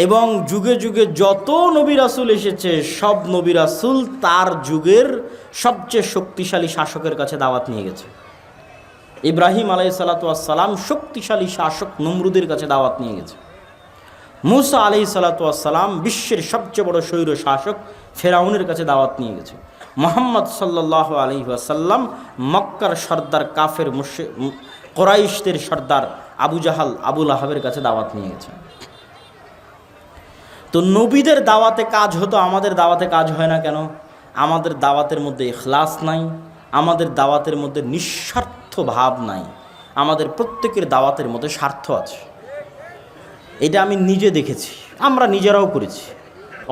এবং যুগে যুগে যত নবী রাসূল এসেছে, সব নবী রাসূল তার যুগের সবচেয়ে শক্তিশালী শাসকের কাছে দাওয়াত নিয়ে গেছে। ইব্রাহিম আলাইহিসসালাতু ওয়াসসালাম শক্তিশালী শাসক নমরুদের কাছে দাওয়াত নিয়ে গেছে। মুসা আলাইহিসসালাতু ওয়াসসালাম বিশ্বের সবচেয়ে বড় স্বৈর শাসক ফেরাউনের কাছে দাওয়াত নিয়ে গেছে। মুহাম্মদ সাল্লাল্লাহু আলাইহি ওয়াসাল্লাম মক্কার সর্দার কাফের কুরাইশদের সর্দার আবু জাহাল, আবু লাহাবের কাছে দাওয়াত নিয়ে গেছে। তো নবীদের দাওয়াতে কাজ হতো, আমাদের দাওয়াতে কাজ হয় না কেন? আমাদের দাওয়াতের মধ্যে ইখলাস নাই, আমাদের দাওয়াতের মধ্যে নিঃস্বার্থ ভাব নাই, আমাদের প্রত্যেকের দাওয়াতের মধ্যে স্বার্থ আছে। এটা আমি নিজে দেখেছি, আমরা নিজেরাও করেছি।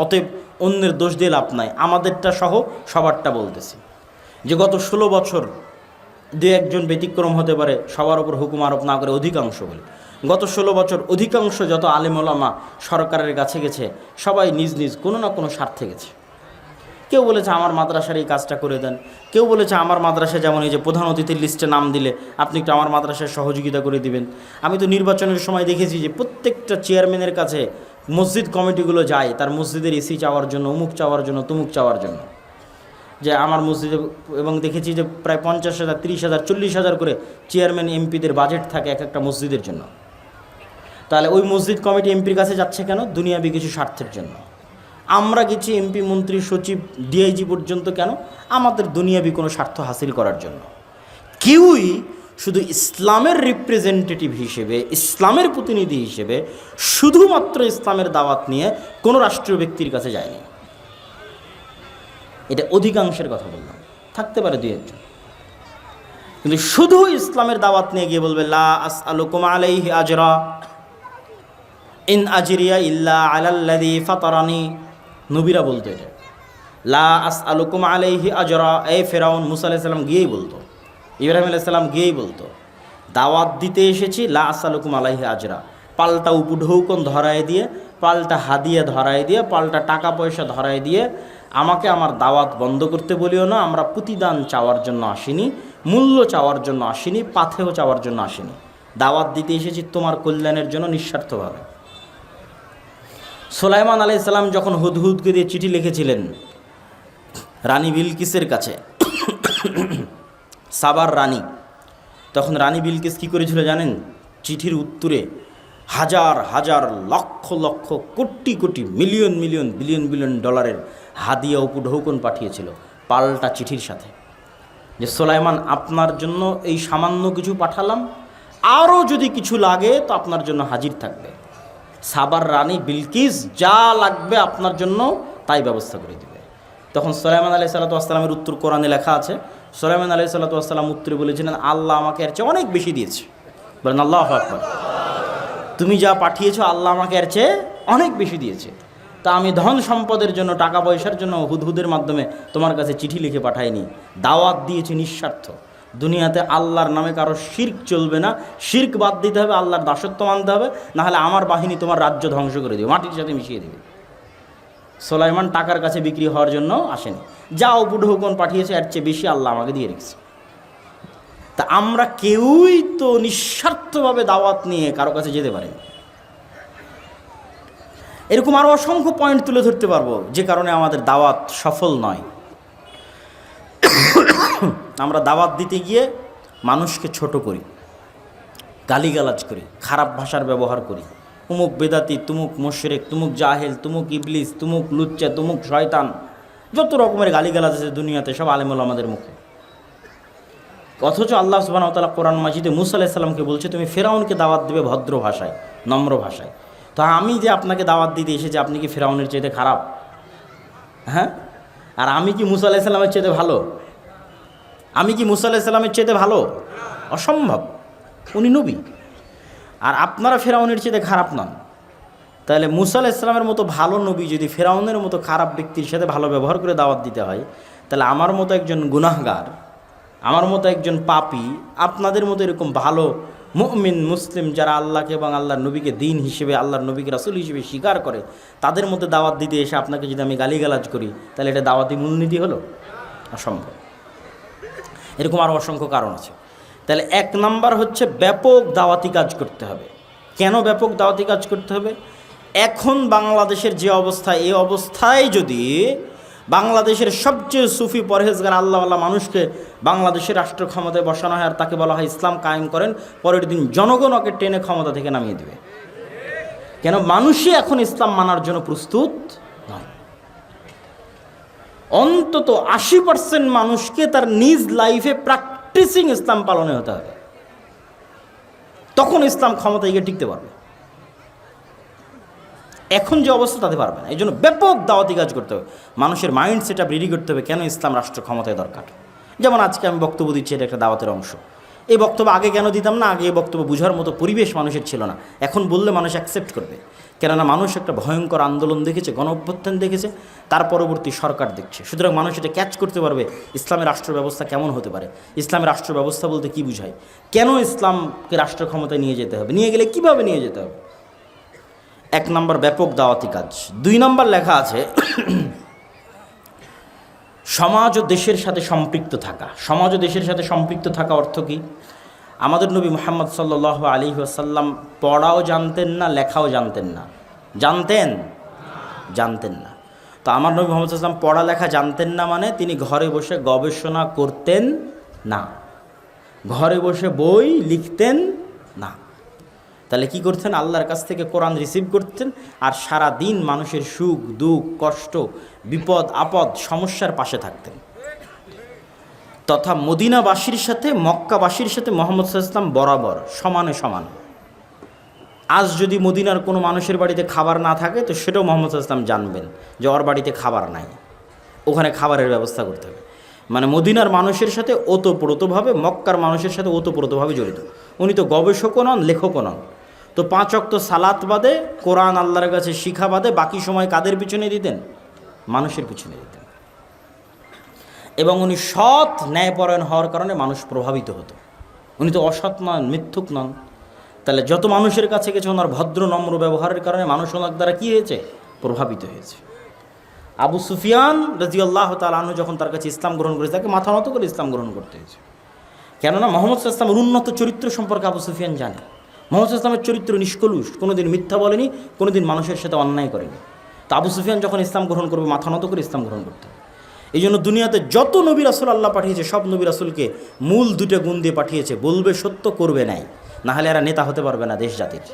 অতএব অন্যের দোষ দিয়ে লাভ নাই, আমাদেরটা সহ সবারটা বলতেছি। যে গত 16 বছর 2-1জন ব্যতিক্রম হতে পারে, সবার উপর হুকুম আরোপ না করে অধিকাংশ বলে, গত 16 বছর অধিকাংশ যত আলেম ওলামা সরকারের কাছে গেছে, সবাই নিজ নিজ কোনো না কোনো স্বার্থে গেছে। কেউ বলেছে আমার মাদ্রাসার এই কাজটা করে দেন, কেউ বলেছে আমার মাদ্রাসায় যেমন এই যে প্রধান অতিথির লিস্টে নাম দিলে আপনি একটু আমার মাদ্রাসায় সহযোগিতা করে দিবেন। আমি তো নির্বাচনের সময় দেখেছি যে প্রত্যেকটা চেয়ারম্যানের কাছে মসজিদ কমিটিগুলো যায় তার মসজিদের এসি চাওয়ার জন্য, অমুক চাওয়ার জন্য, তমুক চাওয়ার জন্য, যে আমার মসজিদে। এবং দেখেছি যে প্রায় 50,000, 30,000, 40,000 করে চেয়ারম্যান এমপিদের বাজেট থাকে এক একটা মসজিদের জন্য। তাহলে ওই মসজিদ কমিটি এমপির কাছে যাচ্ছে কেন? দুনিয়াবি কিছু স্বার্থের জন্য। আমরা গেছি এমপি, মন্ত্রী, সচিব, ডিআইজি পর্যন্ত কেন? আমাদের দুনিয়াবি কোনো স্বার্থ হাসিল করার জন্য। কেউই শুধু ইসলামের রিপ্রেজেন্টেটিভ হিসেবে, ইসলামের প্রতিনিধি হিসেবে শুধুমাত্র ইসলামের দাওয়াত নিয়ে কোনো রাষ্ট্রীয় ব্যক্তির কাছে যায়নি। এটা অধিকাংশের কথা বললাম, থাকতে পারে 2-1জন। কিন্তু শুধু ইসলামের দাওয়াত নিয়ে গিয়ে বলবে লা আসআলুকুম আলাইহি আজরা ইন আজরিয়া ইল্লা আলাল্লাযী ফাতারানি। নবীরা বলতো এটা, লা আসআলুকুম আলাইহি আজরা। এই ফেরাউন মুসা আলাইহিস সালাম গিয়েই বলতো, ইব্রাহিম আলাইহিস সালাম গিয়েই বলতো, দাওয়াত দিতে এসেছি, লা আসআলুকুম আলাইহি আজরা। পাল্টা উপঢৌকন ধরায় দিয়ে, পাল্টা হাদিয়া ধরায় দিয়ে, পাল্টা টাকা পয়সা ধরায় দিয়ে আমাকে আমার দাওয়াত বন্ধ করতে বলিও না। আমরা প্রতিদান চাওয়ার জন্য আসিনি, মূল্য চাওয়ার জন্য আসিনি, পাথেও চাওয়ার জন্য আসিনি। দাওয়াত দিতে এসেছি তোমার কল্যাণের জন্য নিঃস্বার্থভাবে। সুলাইমান আলাইহিস সালাম যখন হুদহুদকে দিয়ে চিঠি লিখেছিলেন রানী বিলকিসের কাছে, সাবার রানী, তখন রানী বিলকিস কী করেছিল জানেন? চিঠির উত্তরে হাজার হাজার lakh lakh crore crore million million billion billion ডলারের হাদিয়া উপঢৌকন পাঠিয়েছিল পাল্টা চিঠির সাথে, যে সুলাইমান আপনার জন্য এই সামান্য কিছু পাঠালাম, আরও যদি কিছু লাগে তো আপনার জন্য হাজির থাকবে। সাবার রানী বিলকিস যা লাগবে আপনার জন্য তাই ব্যবস্থা করে দেবে। তখন সুলাইমান আলাইহিস সালাতু ওয়াস সালামের উত্তর কোরআনে লেখা আছে। সুলাইমান আলাইহিস সালাতু ওয়াস সালাম উত্তরে বলেছিলেন, আল্লাহ আমাকে এর চেয়ে অনেক বেশি দিয়েছে। বলেন আল্লাহু আকবার। তুমি যা পাঠিয়েছো আল্লাহ আমাকে এর চেয়ে অনেক বেশি দিয়েছে। তা আমি ধন সম্পদের জন্য, টাকা পয়সার জন্য হুদহুদের মাধ্যমে তোমার কাছে চিঠি লিখে পাঠাইনি, দাওয়াত দিয়েছি নিঃস্বার্থ। দুনিয়াতে আল্লাহর নামে কারো শিরক চলবে না, শিরক বাদ দিতে হবে, আল্লাহর দাসত্ব মানতে হবে, নাহলে আমার বাহিনী তোমার রাজ্য ধ্বংস করে দেবে, মাটির সাথে মিশিয়ে দেবে। সুলাইমান টাকার কাছে বিক্রি হওয়ার জন্য আসেনি, যা উপঢৌকন পাঠিয়েছে এর চেয়ে বেশি আল্লাহ আমাকে দিয়ে রেখেছে। তা আমরা কেউই তো নিঃস্বার্থভাবে দাওয়াত নিয়ে কারো কাছে যেতে পারি না। এরকম আরও অসংখ্য পয়েন্ট তুলে ধরতে পারবো যে কারণে আমাদের দাওয়াত সফল নয়। আমরা দাওয়াত দিতে গিয়ে মানুষকে ছোট করি, গালিগালাজ করি, খারাপ ভাষার ব্যবহার করি, তুমুক বেদাতি, তুমুক মুশরিক, তুমুক জাহেল, তুমুক ইবলিস, তুমুক লুচ্চা, তুমুক শয়তান, যত রকমের গালিগালাজ আছে দুনিয়াতে সব আলেম ওলামাদের মুখে। অথচ আল্লাহ সুবহানাহু ওয়া তাআলা কোরআন মাজিদে মুসা আলাইহিস সালামকে বলছে তুমি ফেরাউনকে দাওয়াত দেবে ভদ্র ভাষায়, নম্র ভাষায়। তো আমি যে আপনাকে দাওয়াত দিতে এসেছি, আপনি কি ফেরাউনের চাইতে খারাপ? হ্যাঁ? আর আমি কি মুসা আলাইহিস সালামের চাইতে ভালো? আমি কি মুসা আলাইহিস সালামের চাইতে ভালো? অসম্ভব, উনি নবী। আর আপনারা ফেরাউনের চাইতে খারাপ নন। তাহলে মুসা আলাইহিস সালামের মতো ভালো নবী যদি ফেরাউনের মতো খারাপ ব্যক্তির সাথে ভালো ব্যবহার করে দাওয়াত দিতে হয়, তাহলে আমার মতো একজন গুনাহগার, আমার মতো একজন পাপী, আপনাদের মতো এরকম ভালো মুমিন মুসলিম যারা আল্লাহকে এবং আল্লাহর নবীকে দিন হিসেবে, আল্লাহর নবীকে রাসূল হিসেবে স্বীকার করে, তাদের মধ্যে দাওয়াত দিতে এসে আপনাকে যদি আমি গালিগালাজ করি, তাহলে এটা দাওয়াতি মূলনীতি হলো? অসম্ভব। এরকম আরও অসংখ্য কারণ আছে। তাহলে এক নাম্বার হচ্ছে ব্যাপক দাওয়াতি কাজ করতে হবে। কেন ব্যাপক দাওয়াতি কাজ করতে হবে? এখন বাংলাদেশের যে অবস্থা, এই অবস্থায় যদি বাংলাদেশের সবচেয়ে সুফি পরহেজগার আল্লাহওয়ালা মানুষকে বাংলাদেশের রাষ্ট্র ক্ষমতায় বসানো হয় আর তাকে বলা হয় ইসলাম কায়েম করেন, পরের দিন জনগণ ওকে টেনে ক্ষমতা থেকে নামিয়ে দেবে। কেন? মানুষই এখন ইসলাম মানার জন্য প্রস্তুত নয়। অন্তত 80% মানুষকে তার নিজ লাইফে প্র্যাকটিসিং ইসলাম পালনে হতে হবে, তখন ইসলাম ক্ষমতায় গিয়ে টিকতে পারবে। এখন যে অবস্থা তাতে পারবে না। এই জন্য ব্যাপক দাওয়াতি কাজ করতে হবে, মানুষের মাইন্ড সেট আপ রেডি করতে হবে কেন ইসলাম রাষ্ট্র ক্ষমতায় দরকার। যেমন আজকে আমি বক্তব্য দিচ্ছি, এটা একটা দাওয়াতের অংশ। এই বক্তব্য আগে কেন দিতাম না? আগে এই বক্তব্য বুঝার মতো পরিবেশ মানুষের ছিল না। এখন বললে মানুষ অ্যাকসেপ্ট করবে, কেননা মানুষ একটা ভয়ঙ্কর আন্দোলন দেখেছে, গণ অভ্যুত্থান দেখেছে, তার পরবর্তী সরকার দেখছে। সুতরাং মানুষ এটা ক্যাচ করতে পারবে ইসলামের রাষ্ট্র ব্যবস্থা কেমন হতে পারে, ইসলামের রাষ্ট্র ব্যবস্থা বলতে কী বুঝায়, কেন ইসলামকে রাষ্ট্র ক্ষমতায় নিয়ে যেতে হবে, নিয়ে গেলে কীভাবে নিয়ে যেতে হবে। এক নম্বর ব্যাপক দাওয়াতি কাজ। 2 নম্বর লেখা আছে সমাজ ও দেশের সাথে সম্পৃক্ত থাকা। সমাজ ও দেশের সাথে সম্পৃক্ত থাকা অর্থ কী? আমাদের নবী মুহাম্মদ সাল্লাল্লাহু আলাইহি ওয়াসাল্লাম পড়াও জানতেন না, লেখাও জানতেন না। জানতেন না। তো আমার নবী মুহাম্মদ সাল্লাল্লাহু আলাইহি ওয়াসাল্লাম পড়ালেখা জানতেন না মানে তিনি ঘরে বসে গবেষণা করতেন না, ঘরে বসে বই লিখতেন না। তাহলে কি করতেন? আল্লাহর কাছ থেকে কোরআন রিসিভ করতেন আর সারা দিন মানুষের সুখ দুঃখ কষ্ট বিপদ আপদ সমস্যার পাশে থাকতেন। তথা মদিনাবাসীর সাথে মক্কাবাসীর সাথে মুহাম্মদ সাল্লাল্লাহু আলাইহি ওয়াসাল্লাম বরাবর সমানে সমান। আজ যদি মদিনার কোনো মানুষের বাড়িতে খাবার না থাকে তো সেটাও মুহাম্মদ সাল্লাল্লাহু আলাইহি ওয়াসাল্লাম জানবেন যে ওর বাড়িতে খাবার নাই, ওখানে খাবারের ব্যবস্থা করতে হবে। মানে মদিনার মানুষের সাথে ওতপ্রোতভাবে, মক্কার মানুষের সাথে ওতপ্রোতভাবে জড়িত। উনি তো গবেষকও নন, লেখকও নন। তো 5 ওয়াক্ত সালাত বাদে, কোরআন আল্লাহর কাছে শিখা বাদে বাকি সময় কাদের পিছনে দিতেন? মানুষের পিছনে দিতেন। এবং উনি সৎ ন্যায়পরায়ণ হওয়ার কারণে মানুষ প্রভাবিত হতো। উনি তো অসৎ নন, মিথ্যুক নন। তাহলে যত মানুষের কাছে গেছে ওনার ভদ্র নম্র ব্যবহারের কারণে মানুষ ওনার দ্বারা কী হয়েছে? প্রভাবিত হয়েছে। আবু সুফিয়ান রাদিয়াল্লাহু তাআলা আনহু যখন তার কাছে ইসলাম গ্রহণ করেছে, তাকে মাথা নত করে ইসলাম গ্রহণ করতে হয়েছে। কেননা মুহাম্মদ সাল্লাল্লাহু আলাইহি ওয়াসাল্লামের উন্নত চরিত্র সম্পর্কে আবু সুফিয়ান জানে। মুহাম্মদ সাল্লাল্লাহু আলাইহি ওয়াসাল্লামের চরিত্র নিষ্কলুষ, কোনোদিন মিথ্যা বলেনি, কোনোদিন মানুষের সাথে অন্যায় করেনি। তো আবু সুফিয়ান যখন ইসলাম গ্রহণ করবে, মাথা নত করে ইসলাম গ্রহণ করতে হবে। এই জন্য দুনিয়াতে যত নবী রাসূল আল্লাহ পাঠিয়েছে, সব নবী রাসূলকে মূল 2টা গুণ দিয়ে পাঠিয়েছে: বলবে সত্য, করবে নাই, না হলে এরা নেতা হতে পারবে না দেশ জাতির।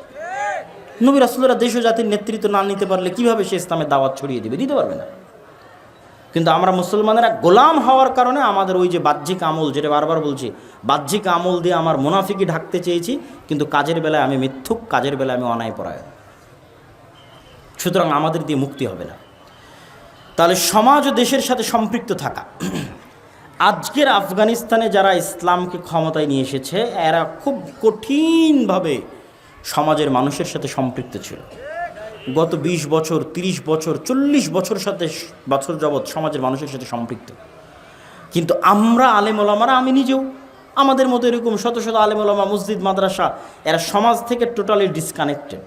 নবী রাসূলরা দেশ ও জাতির নেতৃত্ব না নিতে পারলে কীভাবে সে ইসলামের দাওয়াত ছড়িয়ে দিবে? দিতে পারবে না। কিন্তু আমরা মুসলমানেরা গোলাম হওয়ার কারণে আমাদের ওই যে বাহ্যিক আমল, যেটা বারবার বলছি, বাহ্যিক আমল দিয়ে আমার মুনাফিকি ঢাকতে চেয়েছি, কিন্তু কাজের বেলায় আমি মিথ্যুক, কাজের বেলায় আমি অন্যায়পরায়ণ। সুতরাং আমাদের দিয়ে মুক্তি হবে না। তাহলে সমাজ ও দেশের সাথে সম্পৃক্ত থাকা। আজকের আফগানিস্তানে যারা ইসলামকে ক্ষমতায় নিয়ে এসেছে, এরা খুব কঠিনভাবে সমাজের মানুষের সাথে সম্পৃক্ত ছিল। গত 20 বছর, 30 বছর, 40 বছর যাবৎ সমাজের মানুষের সাথে সম্পৃক্ত। কিন্তু আমরা আলেম ওলামারা, আমি নিজেও, আমাদের মতো এরকম শত শত আলেম ওলামা, মসজিদ মাদ্রাসা, এরা সমাজ থেকে টোটালি ডিসকানেক্টেড।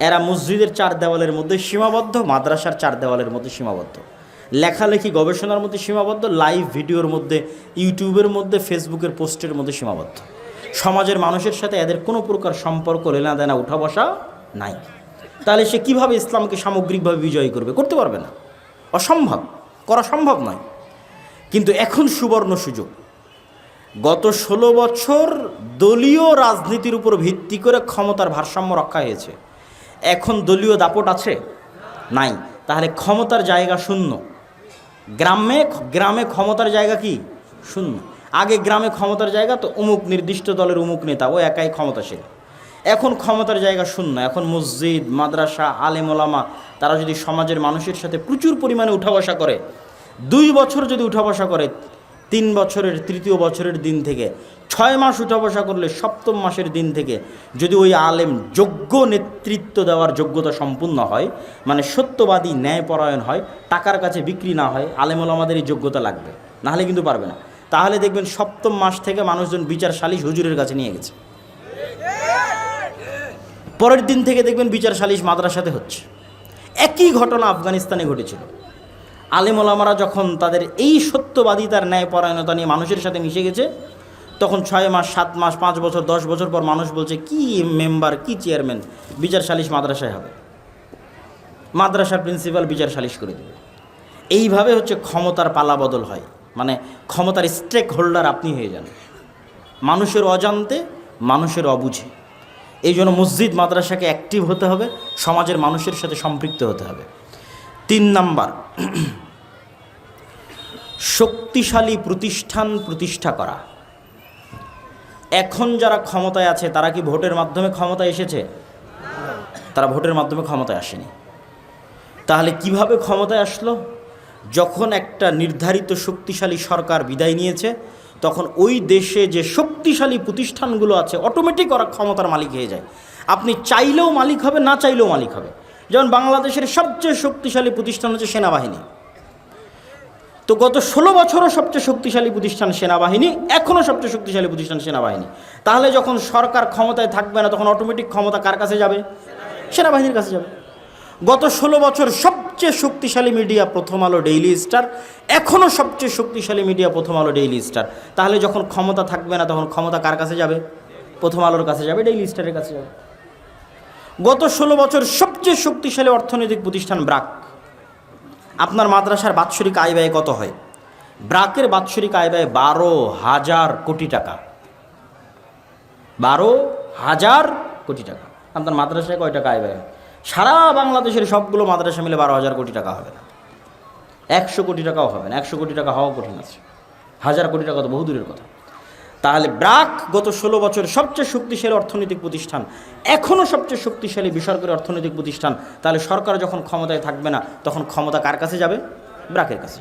এরা মসজিদের 4 দেওয়ালের মধ্যে সীমাবদ্ধ, মাদ্রাসার 4 দেওয়ালের মধ্যে সীমাবদ্ধ, লেখালেখি গবেষণার মধ্যে সীমাবদ্ধ, লাইভ ভিডিওর মধ্যে, ইউটিউবের মধ্যে, ফেসবুকের পোস্টের মধ্যে সীমাবদ্ধ। সমাজের মানুষের সাথে এদের কোনো প্রকার সম্পর্ক, লেনা দেনা, উঠা বসা নাই। তাহলে সে কীভাবে ইসলামকে সামগ্রিকভাবে বিজয়ী করবে? করতে পারবে না, অসম্ভব, করা সম্ভব নয়। কিন্তু এখন সুবর্ণ সুযোগ। গত 16 বছর দলীয় রাজনীতির উপর ভিত্তি করে ক্ষমতার ভারসাম্য রক্ষা হয়েছে। এখন দলীয় দাপট আছে? নাই। তাহলে ক্ষমতার জায়গা শূন্য। গ্রামে ক্ষমতার জায়গা কি? শূন্য। আগে গ্রামে ক্ষমতার জায়গা তো অমুক নির্দিষ্ট দলের অমুক নেতা, ও একাই ক্ষমতাশীল। এখন ক্ষমতার জায়গা শূন্য। এখন মসজিদ, মাদ্রাসা, আলেম ওলামা, তারা যদি সমাজের মানুষের সাথে প্রচুর পরিমাণে উঠা বসা করে, 2 বছর যদি উঠা বসা করে, 3 বছরের 3য় বছরের দিন থেকে 6 মাস উঠা বসা করলে 7ম মাসের দিন থেকে যদি ওই আলেম যোগ্য নেতৃত্ব দেওয়ার যোগ্যতা সম্পূর্ণ হয়, মানে সত্যবাদী, ন্যায়পরায়ণ হয়, টাকার কাছে বিক্রি না হয়, আলেম ওলামাদের এই যোগ্যতা লাগবে, নাহলে কিন্তু পারবে না। তাহলে দেখবেন 7ম মাস থেকে মানুষজন বিচার সালিশ হুজুরের কাছে নিয়ে গেছে। পরের দিন থেকে দেখবেন বিচার সালিশ মাদ্রাসাতে হচ্ছে। একই ঘটনা আফগানিস্তানে ঘটেছিল। আলেম ওলামারা যখন তাদের এই সত্যবাদিতার ন্যায়পরায়ণতা নিয়ে মানুষের সাথে মিশে গেছে, তখন 6 মাস, 7 মাস, 5 বছর, 10 বছর পর মানুষ বলছে, কি মেম্বার, কি চেয়ারম্যান, বিচার সালিশ মাদ্রাসায় হবে, মাদ্রাসার প্রিন্সিপাল বিচার সালিশ করে দেবে। এইভাবে হচ্ছে ক্ষমতার পালা বদল হয়, মানে ক্ষমতার স্টেক হোল্ডার আপনি হয়ে যান, মানুষের অজান্তে, মানুষের অবুঝে। এই জন্য মসজিদ মাদ্রাসাকে অ্যাক্টিভ হতে হবে, সমাজের মানুষের সাথে সম্পৃক্ত হতে হবে। 3 নাম্বার, শক্তিশালী প্রতিষ্ঠান প্রতিষ্ঠা করা। এখন যারা ক্ষমতায় আছে তারা কি ভোটের মাধ্যমে ক্ষমতায় এসেছে? তারা ভোটের মাধ্যমে ক্ষমতায় আসেনি। তাহলে কিভাবে ক্ষমতায় আসলো? যখন একটা নির্ধারিত শক্তিশালী সরকার বিদায় নিয়েছে, তখন ওই দেশে যে শক্তিশালী প্রতিষ্ঠানগুলো আছে অটোমেটিক ওরা ক্ষমতার মালিক হয়ে যায়। আপনি চাইলেও মালিক হবে, না চাইলেও মালিক হবে। যেমন বাংলাদেশের সবচেয়ে শক্তিশালী প্রতিষ্ঠান হচ্ছে সেনাবাহিনী। তো গত 16 বছরও সবচেয়ে শক্তিশালী প্রতিষ্ঠান সেনাবাহিনী, এখনও সবচেয়ে শক্তিশালী প্রতিষ্ঠান সেনাবাহিনী। তাহলে যখন সরকার ক্ষমতায় থাকবে না, তখন অটোমেটিক ক্ষমতা কার কাছে যাবে? সেনাবাহিনীর কাছে যাবে। গত 16 বছর সবচেয়ে শক্তিশালী মিডিয়া প্রথম আলো, ডেইলি স্টার, এখনও সবচেয়ে শক্তিশালী মিডিয়া প্রথম আলো, ডেইলি স্টার। তাহলে যখন ক্ষমতা থাকবে না, তখন ক্ষমতা কার কাছে যাবে? প্রথম আলোর কাছে যাবে, ডেইলি স্টারের কাছে যাবে। গত 16 বছর সবচেয়ে শক্তিশালী অর্থনৈতিক প্রতিষ্ঠান ব্রাক। আপনার মাদ্রাসার বাৎসরিক আয় ব্যয় কত হয়? ব্রাকের বাৎসরিক আয় ব্যয় 12,000 কোটি টাকা। 12,000 কোটি টাকা। আপনার মাদ্রাসায় কয় টাকা আয় ব্যয়? সারা বাংলাদেশের সবগুলো মাদ্রাসা মিলে 12,000 কোটি টাকা হবে না, 100 কোটি টাকাও হবে না। 100 কোটি টাকা হওয়া কঠিন আছে, 1000 কোটি টাকা তো বহু দূরের কথা। তাহলে ব্রাক গত 16 বছর সবচেয়ে শক্তিশালী অর্থনৈতিক প্রতিষ্ঠান, এখনও সবচেয়ে শক্তিশালী বেসরকারি অর্থনৈতিক প্রতিষ্ঠান। তাহলে সরকার যখন ক্ষমতায় থাকবে না, তখন ক্ষমতা কার কাছে যাবে? ব্রাকের কাছে।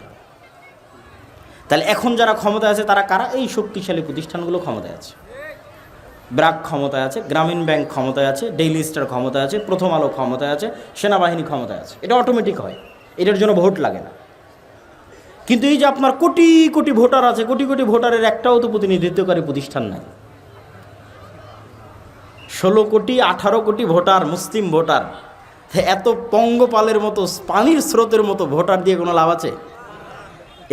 তাহলে এখন যারা ক্ষমতায় আছে তারা কারা? এই শক্তিশালী প্রতিষ্ঠানগুলো ক্ষমতায় আছে। ব্র্যাক ক্ষমতায় আছে, গ্রামীণ ব্যাংক ক্ষমতায় আছে, ডেইলি স্টার ক্ষমতায় আছে, প্রথম আলো ক্ষমতায় আছে, সেনাবাহিনী ক্ষমতায় আছে। এটা অটোমেটিক হয়, এটার জন্য ভোট লাগে না। কিন্তু এই যে আপনার কোটি কোটি ভোটার আছে, কোটি কোটি ভোটারের একটাও তো প্রতিনিধিত্বকারী প্রতিষ্ঠান নাই। 16 কোটি 18 কোটি ভোটার, মুসলিম ভোটার, এত পঙ্গপালের মতো পানির স্রোতের মতো ভোটার দিয়ে কোনো লাভ আছে?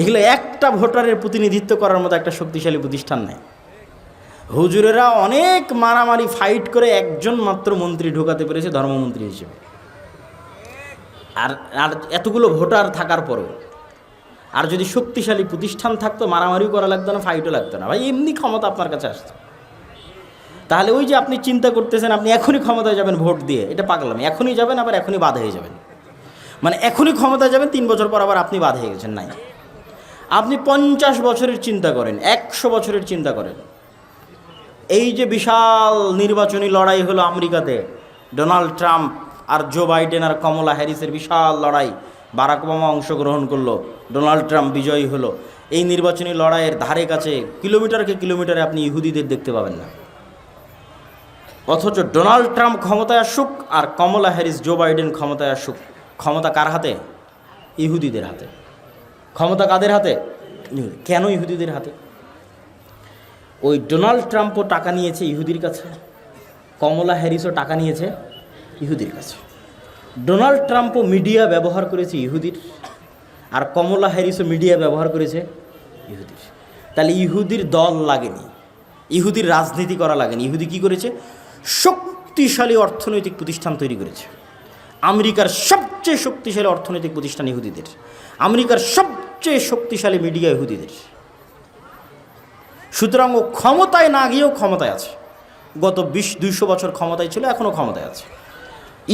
এগুলো একটা ভোটারের প্রতিনিধিত্ব করার মতো একটা শক্তিশালী প্রতিষ্ঠান নাই। হুজুরেরা অনেক মারামারি ফাইট করে একজন মাত্র মন্ত্রী ঢোকাতে পেরেছে ধর্মমন্ত্রী হিসেবে। আর আর এতগুলো ভোটার থাকার পরেও, আর যদি শক্তিশালী প্রতিষ্ঠান থাকতো মারামারিও করা লাগতো না, ফাইটও লাগতো না ভাই, এমনি ক্ষমতা আপনার কাছে আসতো। তাহলে ওই যে আপনি চিন্তা করতেছেন আপনি এখনই ক্ষমতায় যাবেন ভোট দিয়ে, এটা পাগলামি। এখনই যাবেন আবার এখনই বাদ হয়ে যাবেন, মানে এখনই ক্ষমতায় যাবেন 3 বছর পর আবার আপনি বাদ হয়ে গেছেন। নাই, আপনি 50 বছরের চিন্তা করেন, 100 বছরের চিন্তা করেন। এই যে বিশাল নির্বাচনী লড়াই হলো আমেরিকাতে, ডোনাল্ড ট্রাম্প আর জো বাইডেন আর কমলা হ্যারিসের বিশাল লড়াই, বারাক ওবামা অংশগ্রহণ করলো, ডোনাল্ড ট্রাম্প বিজয়ী হলো। এই নির্বাচনী লড়াইয়ের ধারে কাছে কিলোমিটারকে কিলোমিটারে আপনি ইহুদিদের দেখতে পাবেন না। অথচ ডোনাল্ড ট্রাম্প ক্ষমতায় আসুক আর কমলা হ্যারিস জো বাইডেন ক্ষমতায় আসুক, ক্ষমতা কার হাতে? ইহুদিদের হাতে। ক্ষমতা কাদের হাতে? কেন ইহুদিদের হাতে? ওই ডোনাল্ড ট্রাম্পও টাকা নিয়েছে ইহুদির কাছে, কমলা হ্যারিসও টাকা নিয়েছে ইহুদির কাছে। ডোনাল্ড ট্রাম্পও মিডিয়া ব্যবহার করেছে ইহুদির, আর কমলা হ্যারিসও মিডিয়া ব্যবহার করেছে ইহুদির। তাহলে ইহুদির দল লাগেনি, ইহুদির রাজনীতি করা লাগেনি। ইহুদি কী করেছে? শক্তিশালী অর্থনৈতিক প্রতিষ্ঠান তৈরি করেছে। আমেরিকার সবচেয়ে শক্তিশালী অর্থনৈতিক প্রতিষ্ঠান ইহুদিদের, আমেরিকার সবচেয়ে শক্তিশালী মিডিয়া ইহুদিদের। সুতরাং ও ক্ষমতায় না গিয়েও ক্ষমতায় আছে। গত 20-200 বছর ক্ষমতায় ছিল, এখনও ক্ষমতায় আছে।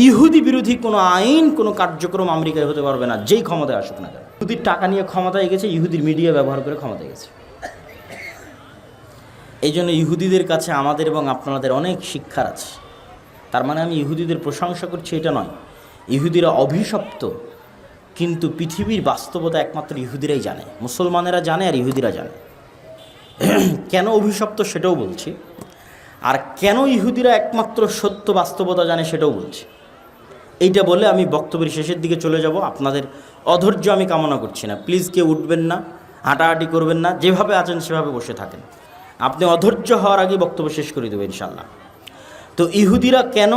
ইহুদি বিরোধী কোনো আইন, কোনো কার্যক্রম আমেরিকায় হতে পারবে না, যেই ক্ষমতায় আসুক না কেন। ইহুদির টাকা নিয়ে ক্ষমতায় গেছে, ইহুদির মিডিয়া ব্যবহার করে ক্ষমতায় গেছে। এই জন্য ইহুদিদের কাছে আমাদের এবং আপনাদের অনেক শিক্ষার আছে। তার মানে আমি ইহুদিদের প্রশংসা করছি এটা নয়। ইহুদিরা অভিশপ্ত, কিন্তু পৃথিবীর বাস্তবতা একমাত্র ইহুদিরাই জানে, মুসলমানেরা জানে আর ইহুদিরা জানে। কেন অভিশপ্ত সেটাও বলছি, আর কেন ইহুদিরা একমাত্র সত্য বাস্তবতা জানে সেটাও বলছি। এইটা বলে আমি বক্তব্যের শেষের দিকে চলে যাব। আপনাদের অধৈর্য আমি কামনা করছি না, প্লিজ কেউ উঠবেন না, হাঁটাহাঁটি করবেন না, যেভাবে আছেন সেভাবে বসে থাকেন। আপনি অধৈর্য হওয়ার আগে বক্তব্য শেষ করে দেবেন ইনশাল্লাহ। তো ইহুদিরা কেন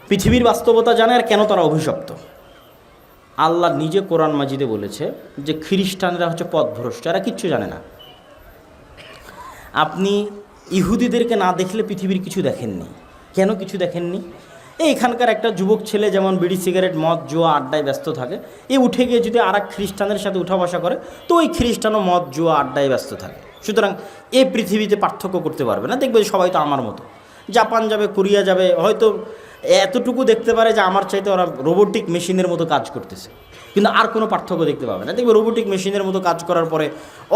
পৃথিবীর বাস্তবতা জানে আর কেন তারা অভিশপ্ত? আল্লাহ নিজে কোরআন মাজিদে বলেছে যে খ্রিস্টানরা হচ্ছে পথভ্রষ্ট, এরা কিচ্ছু জানে না। আপনি ইহুদিদেরকে না দেখলে পৃথিবীর কিছু দেখেননি। কেন কিছু দেখেননি? এইখানকার একটা যুবক ছেলে যেমন বিড়ি সিগারেট মদ জুয়া আড্ডায় ব্যস্ত থাকে, এ উঠে গিয়ে যদি আর এক খ্রিস্টানের সাথে উঠা বসা করে তো ওই খ্রিস্টানও মদ জুয়া আড্ডায় ব্যস্ত থাকে। সুতরাং এই পৃথিবীতে পার্থক্য করতে পারবে না, দেখবে সবাই তো আমার মতো। জাপান যাবে, কোরিয়া যাবে, হয়তো এতটুকু দেখতে পারে যে আমার চাইতে ওরা রোবোটিক মেশিনের মতো কাজ করতেছে, কিন্তু আর কোনো পার্থক্য দেখতে পাবে না। দেখবে রোবোটিক মেশিনের মতো কাজ করার পরে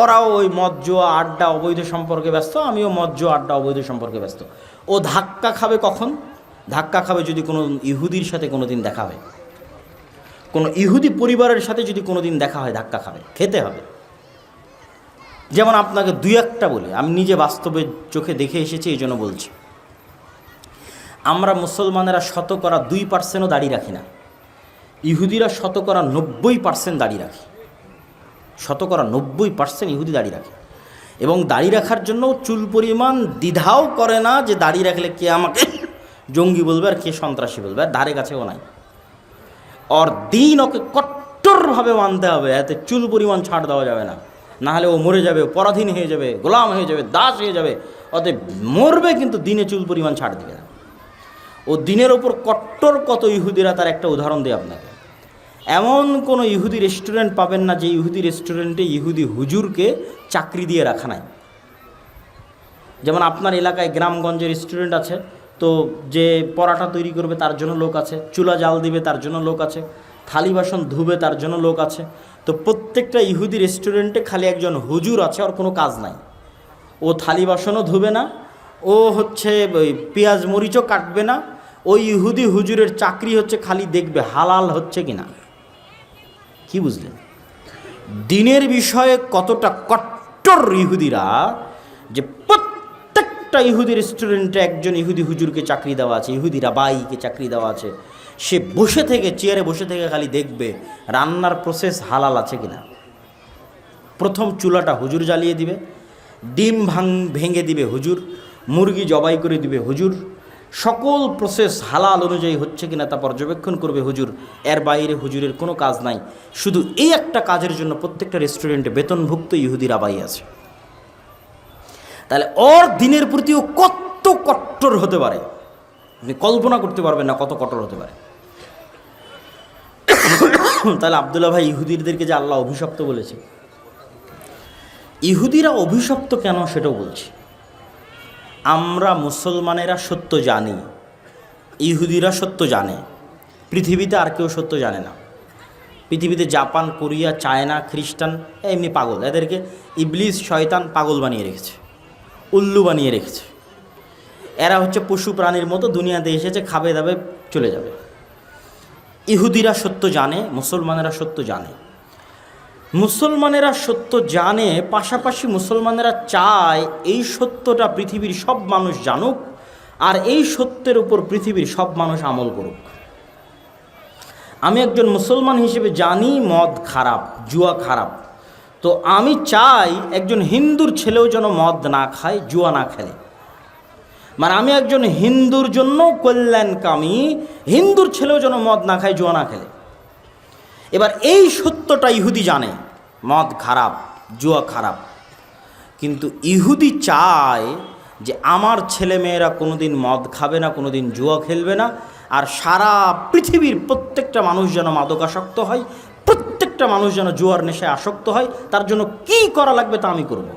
ওরাও ওই মদ জুয়া আড্ডা অবৈধ সম্পর্কে ব্যস্ত, আমিও মদ জুয়া আড্ডা অবৈধ সম্পর্কে ব্যস্ত। ও ধাক্কা খাবে কখন? ধাক্কা খাবে যদি কোনো ইহুদির সাথে কোনো দিন দেখা হয়, কোনো ইহুদি পরিবারের সাথে যদি কোনো দিন দেখা হয়, ধাক্কা খাবে, খেতে হবে। যেমন আপনাকে 2-1টা বলি, আমি নিজে বাস্তবে চোখে দেখে এসেছি, এই জন্য বলছি। আমরা মুসলমানেরা 2% দাড়ি রাখি না, ইহুদিরা 90% দাড়ি রাখে। 90% ইহুদি দাড়ি রাখে, এবং দাড়ি রাখার জন্য চুল পরিমাণ দ্বিধাও করে না যে দাড়ি রাখলে কে আমাকে জঙ্গি বলবে আর কে সন্ত্রাসী বলবে, আর ধারে কাছেও নাই। ওর দিন ওকে কট্টরভাবে মানতে হবে, এতে চুল পরিমাণ ছাড় দেওয়া যাবে না, না হলে ও মরে যাবে, পরাধীন হয়ে যাবে, গোলাম হয়ে যাবে, দাস হয়ে যাবে। ওতে মরবে কিন্তু দিনে চুল পরিমাণ ছাড় দিবে না। ও দিনের ওপর কট্টর কত ইহুদিরা, তার একটা উদাহরণ দিই আপনাকে। এমন কোনো ইহুদি রেস্টুরেন্ট পাবেন না যে ইহুদি রেস্টুরেন্টে ইহুদি হুজুরকে চাকরি দিয়ে রাখা নাই। যেমন আপনার এলাকায় গ্রামগঞ্জে রেস্টুরেন্ট আছে, তো যে পরাটা তৈরি করবে তার জন্য লোক আছে, চুলা জাল দিবে তার জন্য লোক আছে, থালি বাসন ধুবে তার জন্য লোক আছে। তো প্রত্যেকটা ইহুদি রেস্টুরেন্টে খালি একজন হুজুর আছে, আর কোনো কাজ নাই। ও থালি বাসনও ধুবে না, ও হচ্ছে ওই পেঁয়াজ মরিচও কাটবে না। ওই ইহুদি হুজুরের চাকরি হচ্ছে খালি দেখবে হালাল হচ্ছে কিনা। কি বুঝলেন? দিনের বিষয়ে কতটা কট্টর ইহুদিরা, যে প্রত্যেকটা ইহুদি রেস্টুরেন্টে একজন ইহুদি হুজুরকে চাকরি দেওয়া আছে, ইহুদি রাবাইকে চাকরি দেওয়া আছে। সে বসে থেকে, চেয়ারে বসে থেকে খালি দেখবে রান্নার প্রসেস হালাল আছে কিনা। প্রথম চুলাটা হুজুর জ্বালিয়ে দিবে, ডিম ভেঙে দিবে হুজুর, মুরগি জবাই করে দিবে হুজুর, সকল প্রসেস হালাল অনুযায়ী হচ্ছে কিনা তা পর্যবেক্ষণ করবে হুজুর। এর বাইরে হুজুরের কোনো কাজ নাই। শুধু এই একটা কাজের জন্য প্রত্যেকটা রেস্টুরেন্টে বেতনভুক্ত ইহুদি রাবাই আছে। তাহলে ওর দিনের প্রতিও কত কট্টর হতে পারে, আপনি কল্পনা করতে পারবেন না কত কঠোর হতে পারে। তাহলে আব্দুল্লাহ ভাই, ইহুদিদেরকে যে আল্লাহ অভিশপ্ত বলেছে, ইহুদিরা অভিশপ্ত কেন সেটাও বলছি। আমরা মুসলমানেরা সত্য জানি, ইহুদিরা সত্য জানে। পৃথিবীতে আর কেউ সত্য জানে না। পৃথিবীতে জাপান, কোরিয়া, চায়না, খ্রিস্টান এমনি পাগল। এদেরকে ইবলিস, শয়তান পাগল বানিয়ে রেখেছে, উল্লু বানিয়ে রেখেছে। এরা হচ্ছে পশু প্রাণীর মতো, দুনিয়াতে এসেছে, খাবে দাবে চলে যাবে। ইহুদিরা সত্য জানে, মুসলমানেরা সত্য জানে। মুসলমানেরা সত্য জানে, পাশাপাশি মুসলমানেরা চায় এই সত্যটা পৃথিবীর সব মানুষ জানুক, আর এই সত্যের উপর পৃথিবীর সব মানুষ আমল করুক। আমি একজন মুসলমান হিসেবে জানি মদ খারাপ, জুয়া খারাপ। তো আমি চাই একজন হিন্দুর ছেলেও যেন মদ না খায়, জুয়া না খেলে। মানে আমি একজন হিন্দুর জন্য কল্যাণকামী, হিন্দুর ছেলেও যেন মদ না খায়, জুয়া না খেলে। এবার এই সত্যটা ইহুদি জানে, মদ খারাপ, জুয়া খারাপ। কিন্তু ইহুদি চায় যে আমার ছেলেমেয়েরা কোনোদিন মদ খাবে না, কোনোদিন জুয়া খেলবে না, আর সারা পৃথিবীর প্রত্যেকটা মানুষ যেন মাদকাসক্ত হয়, প্রত্যেকটা মানুষ যেন জুয়ার নেশায় আসক্ত হয়। তার জন্য কি করা লাগবে তা আমি করব।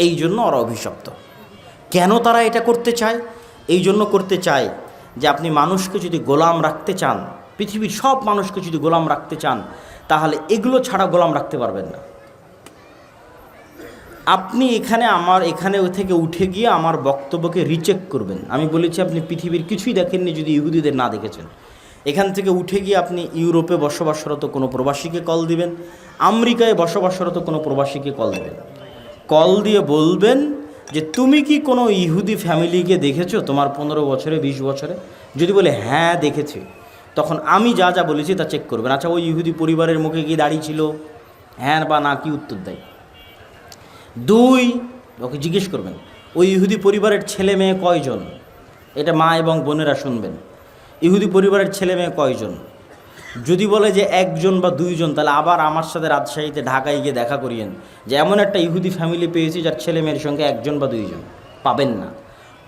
এই জন্য ওরা অভিশপ্ত। কেন তারা এটা করতে চায়? এই জন্য করতে চায় যে আপনি মানুষকে যদি গোলাম রাখতে চান, পৃথিবীর সব মানুষকে যদি গোলাম রাখতে চান, তাহলে এগুলো ছাড়া গোলাম রাখতে পারবেন না। আপনি এখানে থেকে উঠে গিয়ে আমার বক্তব্যকে রিচেক করবেন। আমি বলেছি আপনি পৃথিবীর কিছুই দেখেননি যদি ইহুদিদের না দেখেছেন। এখান থেকে উঠে গিয়ে আপনি ইউরোপে বসবাসরত কোনো প্রবাসীকে কল দিবেন, আমেরিকায় বসবাসরত কোনো প্রবাসীকে কল দিবেন। কল দিয়ে বলবেন যে তুমি কি কোনো ইহুদি ফ্যামিলিকে দেখেছো তোমার 15 বছরে, 20 বছরে? যদি বলে হ্যাঁ দেখেছি, তখন আমি যা যা বলেছি তা চেক করবেন। আচ্ছা, ওই ইহুদি পরিবারের মুখে কি দাড়ি ছিল? হ্যাঁ বা না কি উত্তর দেয়। 2, ওকে জিজ্ঞেস করবেন ওই ইহুদি পরিবারের ছেলে মেয়ে কয়জন? এটা মা এবং বোনেরা শুনবেন। ইহুদি পরিবারের ছেলে মেয়ে কয়জন? যদি বলে যে 1জন বা 2জন, তাহলে আবার আমার সাথে রাজশাহীতে, ঢাকায় গিয়ে দেখা করিয়েন যে এমন একটা ইহুদি ফ্যামিলি পেয়েছি যার ছেলে মেয়ের সংখ্যা 1জন বা 2জন। পাবেন না।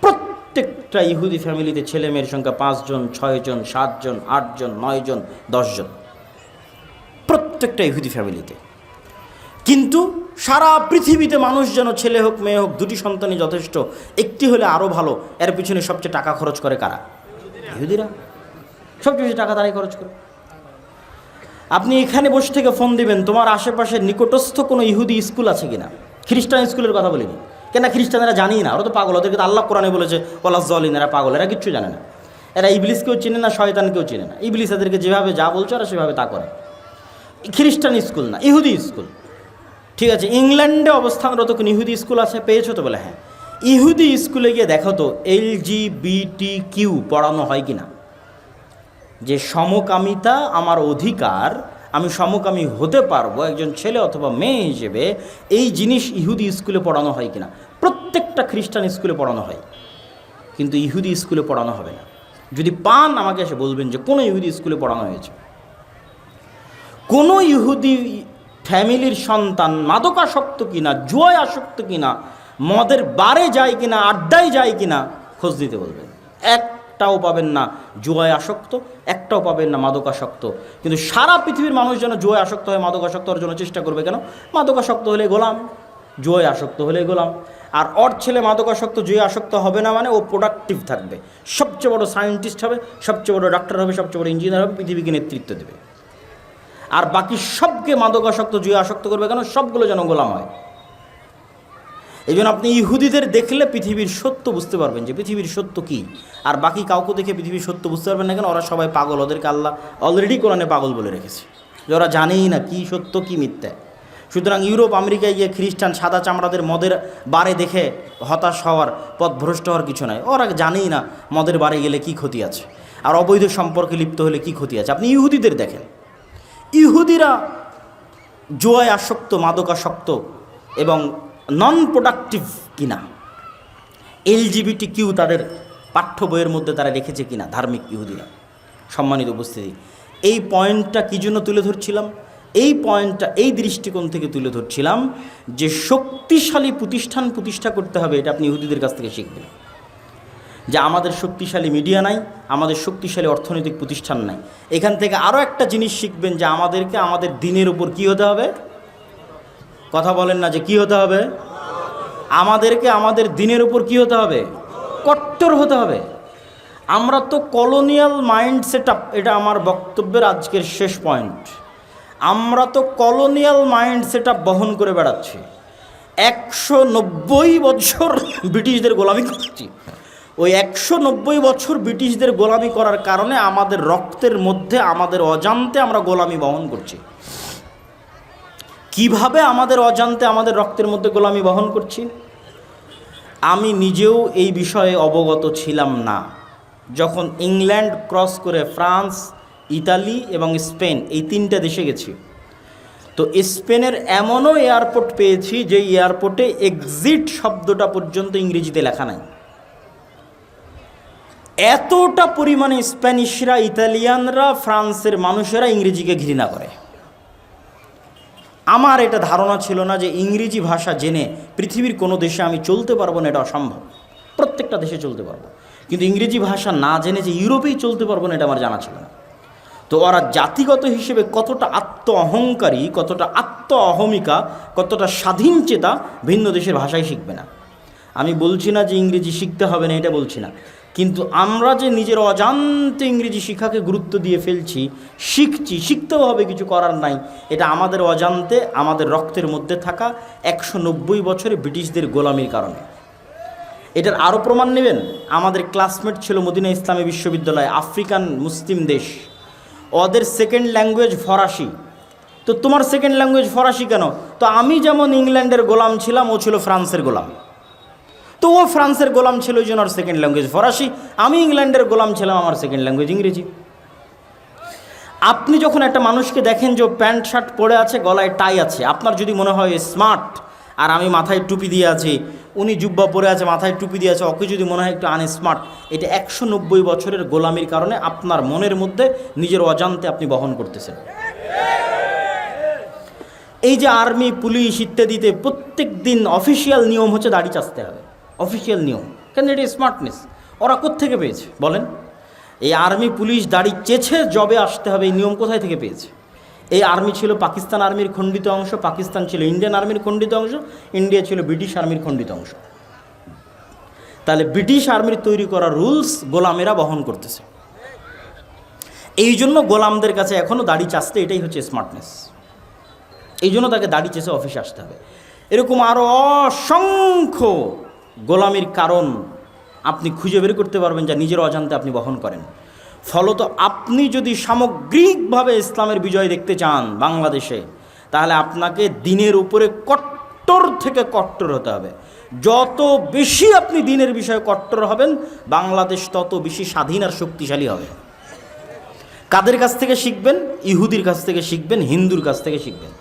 প্রত্যেকটা ইহুদি ফ্যামিলিতে ছেলে মেয়ের সংখ্যা 5জন, 6জন, 7জন, 8জন, 9জন, 10জন, প্রত্যেকটা ইহুদি ফ্যামিলিতে। কিন্তু সারা পৃথিবীতে মানুষ যেন ছেলে হোক মেয়ে হোক 2টি সন্তানই যথেষ্ট, একটি হলে আরও ভালো, এর পিছনে সবচেয়ে টাকা খরচ করে কারা? ইহুদিরা। সবচেয়ে বেশি টাকা তারাই খরচ করে। আপনি এখানে বসে থেকে ফোন দিবেন, তোমার আশেপাশে নিকটস্থ কোনো ইহুদি স্কুল আছে কিনা? খ্রিস্টান স্কুলের কথা বলিনি, কেন খ্রিস্টানেরা জানি না, ওরা তো পাগল। ওদেরকে তো আল্লাহ কোরআনে বলেছে ওয়ালাজ্জালিন, এরা পাগল, এরা কিচ্ছু জানে না। এরা ইবলিসকেও চেনে না, শয়তানকেও চেনে না। ইবলিস এদেরকে যেভাবে যা বলছে ওরা সেভাবে তা করে। খ্রিস্টান স্কুল না, ইহুদি স্কুল। ঠিক আছে, ইংল্যান্ডে অবস্থানরত কোনো ইহুদি স্কুল আছে? পেয়েছো তো? বলে হ্যাঁ। ইহুদি স্কুলে গিয়ে দেখো তো LGBTQ পড়ানো হয় কিনা। যে সমকামিতা আমার অধিকার, আমি সমকামী হতে পারবো একজন ছেলে অথবা মেয়ে হিসেবে, এই জিনিস ইহুদি স্কুলে পড়ানো হয় কিনা? প্রত্যেকটা খ্রিস্টান স্কুলে পড়ানো হয়, কিন্তু ইহুদি স্কুলে পড়ানো হবে না। যদি পান আমাকে এসে বলবেন যে কোনো ইহুদি স্কুলে পড়ানো হয়েছে। কোনো ইহুদি ফ্যামিলির সন্তান মাদকাসক্ত কিনা, জুয়ায় আসক্ত কিনা, মদের বারে যায় কিনা, আড্ডায় যায় কিনা, খোঁজ দিতে বলবেন। একটাও পাবেন না জুয়ায় আসক্ত, একটাও পাবেন না মাদকাসক্ত। কিন্তু সারা পৃথিবীর মানুষ যেন জুয়ায় আসক্ত হয়, মাদকাসক্ত হওয়ার জন্য চেষ্টা করবে। কেন? মাদকাসক্ত হলে গোলাম, জুয়ায় আসক্ত হলে গোলাম। আর ওর ছেলে মাদকাসক্ত, জুয়ে আসক্ত হবে না মানে ও প্রোডাক্টিভ থাকবে, সবচেয়ে বড় সায়েন্টিস্ট হবে, সবচেয়ে বড় ডাক্তার হবে, সবচেয়ে বড় ইঞ্জিনিয়ার হবে, পৃথিবীকে নেতৃত্ব দেবে। আর বাকি সবকে মাদকাসক্ত, জুয়ে আসক্ত করবে। কেন? সবগুলো যেন গোলাম হয়। এই জন্য আপনি ইহুদিদের দেখলে পৃথিবীর সত্য বুঝতে পারবেন যে পৃথিবীর সত্য কী। আর বাকি কাউকে দেখে পৃথিবীর সত্য বুঝতে পারবেন না। কেন? ওরা সবাই পাগল, ওদেরকে আল্লাহ অলরেডি কোরআনে পাগল বলে রেখেছে। যে ওরা জানেই না কি সত্য কি মিথ্যা। সুতরাং ইউরোপ আমেরিকায় গিয়ে খ্রিস্টান সাদা চামড়াদের মদের বারে দেখে হতাশ হওয়ার, পথভ্রষ্ট হওয়ার কিছু নাই। ওরা জানেই না মদের বারে গেলে কি ক্ষতি আছে, আর অবৈধ সম্পর্কে লিপ্ত হলে কি ক্ষতি আছে। আপনি ইহুদিদের দেখেন, ইহুদিরা জুয়ায় আসক্ত, মাদকাসক্ত এবং নন প্রোডাক্টিভ কিনা, LGBTQ তাদের পাঠ্য বইয়ের মধ্যে তারা রেখেছে কিনা ধার্মিক ইহুদিরা। সম্মানিত উপস্থিতি, এই পয়েন্টটা কী জন্য তুলে ধরছিলাম? এই পয়েন্টটা এই দৃষ্টিকোণ থেকে তুলে ধরছিলাম যে শক্তিশালী প্রতিষ্ঠান প্রতিষ্ঠা করতে হবে, এটা আপনি ইহুদিদের কাছ থেকে শিখবেন। যে আমাদের শক্তিশালী মিডিয়া নাই, আমাদের শক্তিশালী অর্থনৈতিক প্রতিষ্ঠান নাই। এখান থেকে আরও একটা জিনিস শিখবেন যে আমাদেরকে আমাদের দিনের উপর কী হতে হবে? কথা বলেন না যে কী হতে হবে? আমাদেরকে আমাদের দিনের উপর কী হতে হবে? কট্টর হতে হবে। আমরা তো কলোনিয়াল মাইন্ড সেট আপ, এটা আমার বক্তব্যের আজকের শেষ পয়েন্ট। আমরা তো কলোনিয়াল মাইন্ড সেট আপ বহন করে বেড়াচ্ছি। 190 বছর ব্রিটিশদের গোলামি করছি। ওই 190 বছর ব্রিটিশদের গোলামি করার কারণে আমাদের রক্তের মধ্যে, আমাদের অজান্তে আমরা গোলামি বহন করছি। কিভাবে আমাদের অজান্তে আমাদের রক্তের মধ্যে গোলামি বহন করছি? আমি নিজেও এই বিষয়ে অবগত ছিলাম না। যখন ইংল্যান্ড ক্রস করে ফ্রান্স, ইতালি এবং স্পেন, এই 3টে দেশে গেছি, তো স্পেনের এমনও এয়ারপোর্ট পেয়েছি যে এয়ারপোর্টে এক্সিট শব্দটা পর্যন্ত ইংরেজিতে লেখা নাই। এতটা পরিমাণে স্প্যানিশরা, ইতালিয়ানরা, ফ্রান্সের মানুষেরা ইংরেজিকে ঘৃণা করে। আমার এটা ধারণা ছিল না যে ইংরেজি ভাষা জেনে পৃথিবীর কোনো দেশে আমি চলতে পারবো না, এটা অসম্ভব। প্রত্যেকটা দেশে চলতে পারবো, কিন্তু ইংরেজি ভাষা না জেনে যে ইউরোপেই চলতে পারবো না, এটা আমার জানা ছিল না। তো ওরা জাতিগত হিসেবে কতটা আত্ম অহংকারী, কতটা আত্ম অহমিকা, কতটা স্বাধীনচেতা, ভিন্ন দেশের ভাষাই শিখবে না। আমি বলছি না যে ইংরেজি শিখতে হবে না, এটা বলছি না, কিন্তু আমরা যে নিজের অজান্তে ইংরেজি শিক্ষাকে গুরুত্ব দিয়ে ফেলছি, শিখছি, শিখতেও হবে, কিছু করার নাই। এটা আমাদের অজান্তে, আমাদের রক্তের মধ্যে থাকা 190 বছরে ব্রিটিশদের গোলামির কারণে। এটার আরও প্রমাণ নেবেন, আমাদের ক্লাসমেট ছিল মদিনা ইসলামী বিশ্ববিদ্যালয়, আফ্রিকান মুসলিম দেশ, ওদের সেকেন্ড ল্যাঙ্গুয়েজ ফরাসি। তো তোমার সেকেন্ড ল্যাঙ্গুয়েজ ফরাসি কেন? তো আমি যেমন ইংল্যান্ডের গোলাম ছিলাম, ও ছিল ফ্রান্সের গোলাম। তো ও ফ্রান্সের গোলাম ছিল, ওই জন্য ওর সেকেন্ড ল্যাঙ্গুয়েজ ফরাসি। আমি ইংল্যান্ডের গোলাম ছিলাম, আমার সেকেন্ড ল্যাঙ্গুয়েজ ইংরেজি। আপনি যখন একটা মানুষকে দেখেন যে প্যান্ট শার্ট পরে আছে, গলায় টাই আছে, আপনার যদি মনে হয় স্মার্ট, আর আমি মাথায় টুপি দিয়ে আছি, উনি জুব্বা পরে আছে, মাথায় টুপি দিয়ে আছে, ওকে যদি মনে হয় একটু আনস্মার্ট, এটা 190 বছরের গোলামির কারণে আপনার মনের মধ্যে নিজের অজান্তে আপনি বহন করতেছেন। এই যে আর্মি, পুলিশ ইত্যাদিতে প্রত্যেক দিন অফিসিয়াল নিয়ম হচ্ছে দাড়ি চাচতে হবে, অফিসিয়াল নিয়ম। কেন? এটা স্মার্টনেস। ওরা কোত্থেকে পেয়েছে বলেন? এই আর্মি পুলিশ দাড়ি চেছে জবে আসতে হবে, এই নিয়ম কোথায় থেকে পেয়েছে? এই আর্মি ছিল পাকিস্তান আর্মির খণ্ডিত অংশ, পাকিস্তান ছিল ইন্ডিয়ান আর্মির খণ্ডিত অংশ, ইন্ডিয়া ছিল ব্রিটিশ আর্মির খণ্ডিত অংশ। তাহলে ব্রিটিশ আর্মির তৈরি করা রুলস গোলামেরা বহন করতেছে। এই জন্য গোলামদের কাছে এখনও দাড়ি চাচতে এটাই হচ্ছে স্মার্টনেস। এই জন্য তাকে দাড়ি চেষে অফিসে আসতে হবে। এরকম আরও অসংখ্য গোলামির কারণ আপনি খুঁজে বের করতে পারবেন, যা নিজের অজান্তে আপনি বহন করেন। ফলত আপনি যদি সামগ্রিকভাবে ইসলামের বিজয় দেখতে চান বাংলাদেশে, তাহলে আপনাকে দিনের উপরে কট্টর থেকে কট্টর হতে হবে। যত বেশি আপনি দিনের বিষয়ে কট্টর হবেন, বাংলাদেশ তত বেশি স্বাধীন আর শক্তিশালী হবে। কাদের কাছ থেকে শিখবেন? ইহুদির কাছ থেকে শিখবেন, হিন্দুর কাছ থেকে শিখবেন।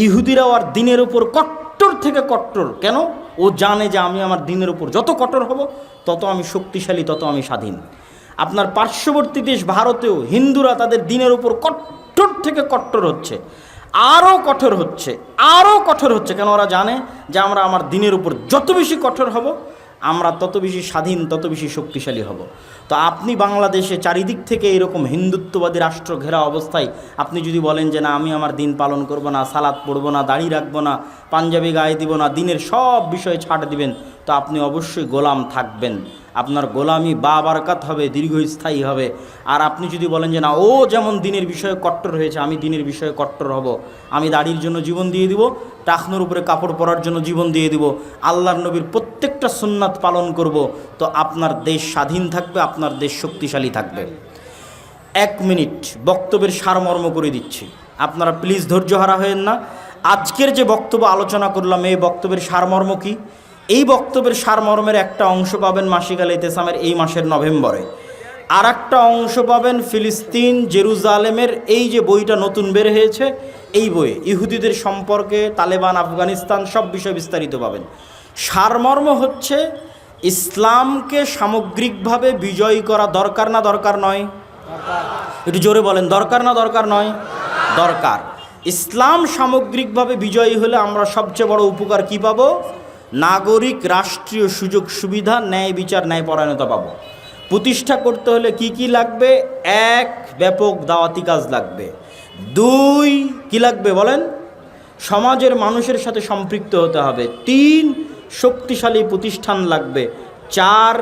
ইহুদিরাও আর দিনের উপর কট্টর থেকে কট্টর। কেন? ও জানে যে আমি আমার দিনের উপর যত কঠোর হব, তত আমি শক্তিশালী, তত আমি স্বাধীন। আপনার পার্শ্ববর্তী দেশ ভারতেও হিন্দুরা তাদের দিনের উপর কট্টর থেকে কট্টর হচ্ছে, আরও কঠোর হচ্ছে, আরও কঠোর হচ্ছে। কেন? ওরা জানে যে আমরা আমার দিনের উপর যত বেশি কঠোর হব, আমরা তত বেশি স্বাধীন, তত বেশি শক্তিশালী হব। তো আপনি বাংলাদেশে চারিদিক থেকে এরকম হিন্দুত্ববাদী রাষ্ট্র ঘেরা অবস্থায় আপনি যদি বলেন যে না, আমি আমার দিন পালন করব না, সালাত পড়ব না, দাড়ি রাখবো না, পাঞ্জাবি গায়ে দিব না, দিনের সব বিষয়ে ছাড় দিবেন, তো আপনি অবশ্যই গোলাম থাকবেন। আপনার গোলামি বাবারকাত হবে, দীর্ঘস্থায়ী হবে। আর আপনি যদি বলেন যে না, ও যেমন দিনের বিষয়ে কট্টর হয়েছে, আমি দিনের বিষয়ে কট্টর হব, আমি দাড়ির জন্য জীবন দিয়ে দিব, টাকনোর উপরে কাপড় পরার জন্য জীবন দিয়ে দিব, আল্লাহর নবীর প্রত্যেকটা সুন্নাত পালন করব, তো আপনার দেশ স্বাধীন থাকবে, আপনার দেশ শক্তিশালী থাকবে। 1 মিনিট বক্তব্যের সারমর্ম করে দিচ্ছি, আপনারা প্লিজ ধৈর্যহারা হয়েন না। আজকের যে বক্তব্য আলোচনা করলাম এই বক্তব্যের সারমর্ম কি? এই বক্তব্যের সারমর্মের একটা অংশ পাবেন মাসিক আল ইতিসামের এই মাসের নভেম্বরে, আর একটা অংশ পাবেন ফিলিস্তিন জেরুজালেমের এই যে বইটা নতুন বের হয়েছে এই বইয়ে ইহুদিদের সম্পর্কে, তালেবান, আফগানিস্তান সব বিষয় বিস্তারিত পাবেন। সারমর্ম হচ্ছে ইসলামকে সামগ্রিকভাবে বিজয়ী করা দরকার না দরকার নয়? একটু জোরে বলেন, দরকার না দরকার নয়? দরকার। ইসলাম সামগ্রিকভাবে বিজয়ী হলে আমরা সবচেয়ে বড় উপকার কি পাবো? নাগরিক রাষ্ট্রীয় সুযোগ সুবিধা, ন্যায় বিচার, ন্যায়পরায়ণতা পাবো। প্রতিষ্ঠা করতে হলে কি কি লাগবে? 1, ব্যাপক দাওয়াতি কাজ লাগবে। 2, কি লাগবে বলেন? সমাজের মানুষের সাথে সম্পৃক্ত হতে হবে। 3, শক্তিশালী প্রতিষ্ঠান লাগবে। 4,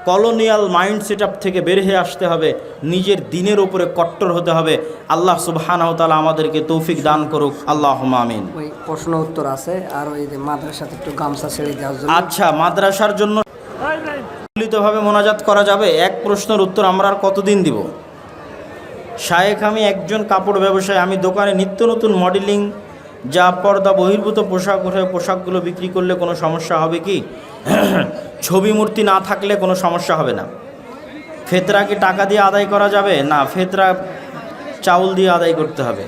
কলোনিয়াল মাইন্ড সেট আপ থেকে বের হয়ে আসতে হবে, নিজের দিনের উপরে কট্টর হতে হবে। আল্লাহ সুবহানাহু ওয়া তাআলা আমাদেরকে তৌফিক দান করুক, আল্লাহুম্মা আমিন। ওই প্রশ্ন উত্তর আছে, আর ওই যে মাদ্রাসাতে একটু গামছা ছেড়ে দেওয়ার জন্য। আচ্ছা, মাদ্রাসার জন্য মিলিতভাবে মোনাজাত করা যাবে? এক প্রশ্নের উত্তর আমরা আর কতদিন দিব? শায়েখ, আমি একজন কাপড় ব্যবসায়ী, আমি দোকানে নিত্য নতুন মডেলিং যা পর্দা বহির্ভূত পোশাক ওঠে, পোশাকগুলো বিক্রি করলে কোনো সমস্যা হবে কি? ছবি মূর্তি না থাকলে কোনো সমস্যা হবে না। ফেতরা কি টাকা দিয়ে আদায় করা যাবে? না, ফেতরা চাউল দিয়ে আদায় করতে হবে।